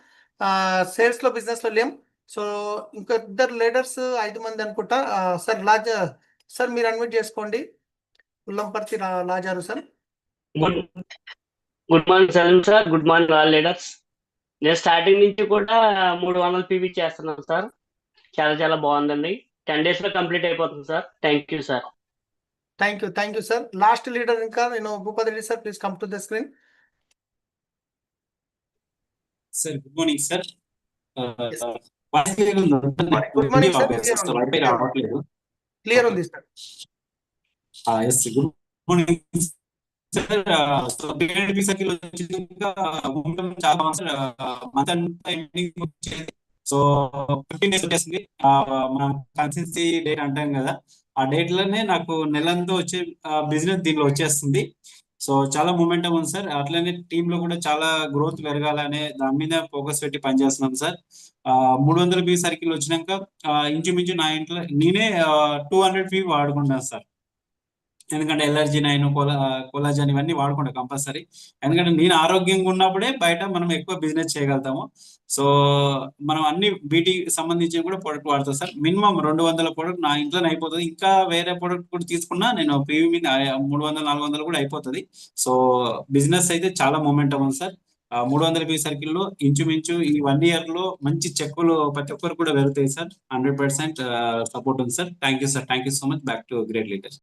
సేల్స్లో బిజినెస్లో లేం. సో ఇంకో 2 లీడర్స్ 5 మంది అనుకుంటా. సార్ సార్ మీరు అడ్మిట్ చేసుకోండి. Ullamparthi Lazaru sir. Good morning Salim sir. Good morning all leaders. నేను స్టార్టింగ్ నుంచి కూడా 300 PV చేస్తున్నాను సార్. చాలా చాలా బాగుందండి. 10 days లో కంప్లీట్ అయిపోతుంది sir. Thank you sir. Thank you sir. Last leader ఇంకా నేను Bhupathi Reddy sir, please come to the screen. Sir good morning sir. Good morning sir. రావట్లేదు. క్లియర్ ఉంది sir. Yes good morning sir. So 300 circle వచ్చింది చాలా sir. Month ending వచ్చేది. So 15 days వచ్చేసింది. మనం consistency date అంటాం కదా, ఆ డేట్ లోనే నాకు నెలంతా వచ్చే బిజినెస్ దీనిలో వచ్చేస్తుంది. సో చాలా మూమెంటం ఉంది సార్. అట్లనే టీమ్ లో కూడా చాలా గ్రోత్ పెరగాలనే దాని మీద ఫోకస్ పెట్టి పనిచేస్తున్నాం సార్. 300 PV సర్కిల్ వచ్చినాక ఇంచుమించు నా ఇంట్లో నేనే 200 PV వాడుకుంటాను సార్. ఎందుకంటే ఎలర్జీ 9 కొలాజన్ ఇవన్నీ వాడుకుంటా కంపల్సరీ. ఎందుకంటే నేను ఆరోగ్యంగా ఉన్నప్పుడే బయట మనం ఎక్కువ బిజినెస్ చేయగలుగుతాము. సో మనం అన్ని బీటీ సంబంధించి కూడా ప్రొడక్ట్ వాడతాం సార్. మినిమం 200 ప్రొడక్ట్ నా ఇంట్లోనే అయిపోతుంది. ఇంకా వేరే ప్రొడక్ట్ కూడా తీసుకున్నా నేను PV మీద 300-400 కూడా అయిపోతుంది. సో బిజినెస్ అయితే చాలా మూమెంటం ఉంది సార్. 300 PV సర్కిల్లో ఇంచుమించు ఈ 1 year లో మంచి చెక్కులు ప్రతి ఒక్కరు కూడా వెళ్తాయి సార్. 100% సపోర్ట్ ఉంది sir. Thank you sir. Thank you so much. Back to great leaders.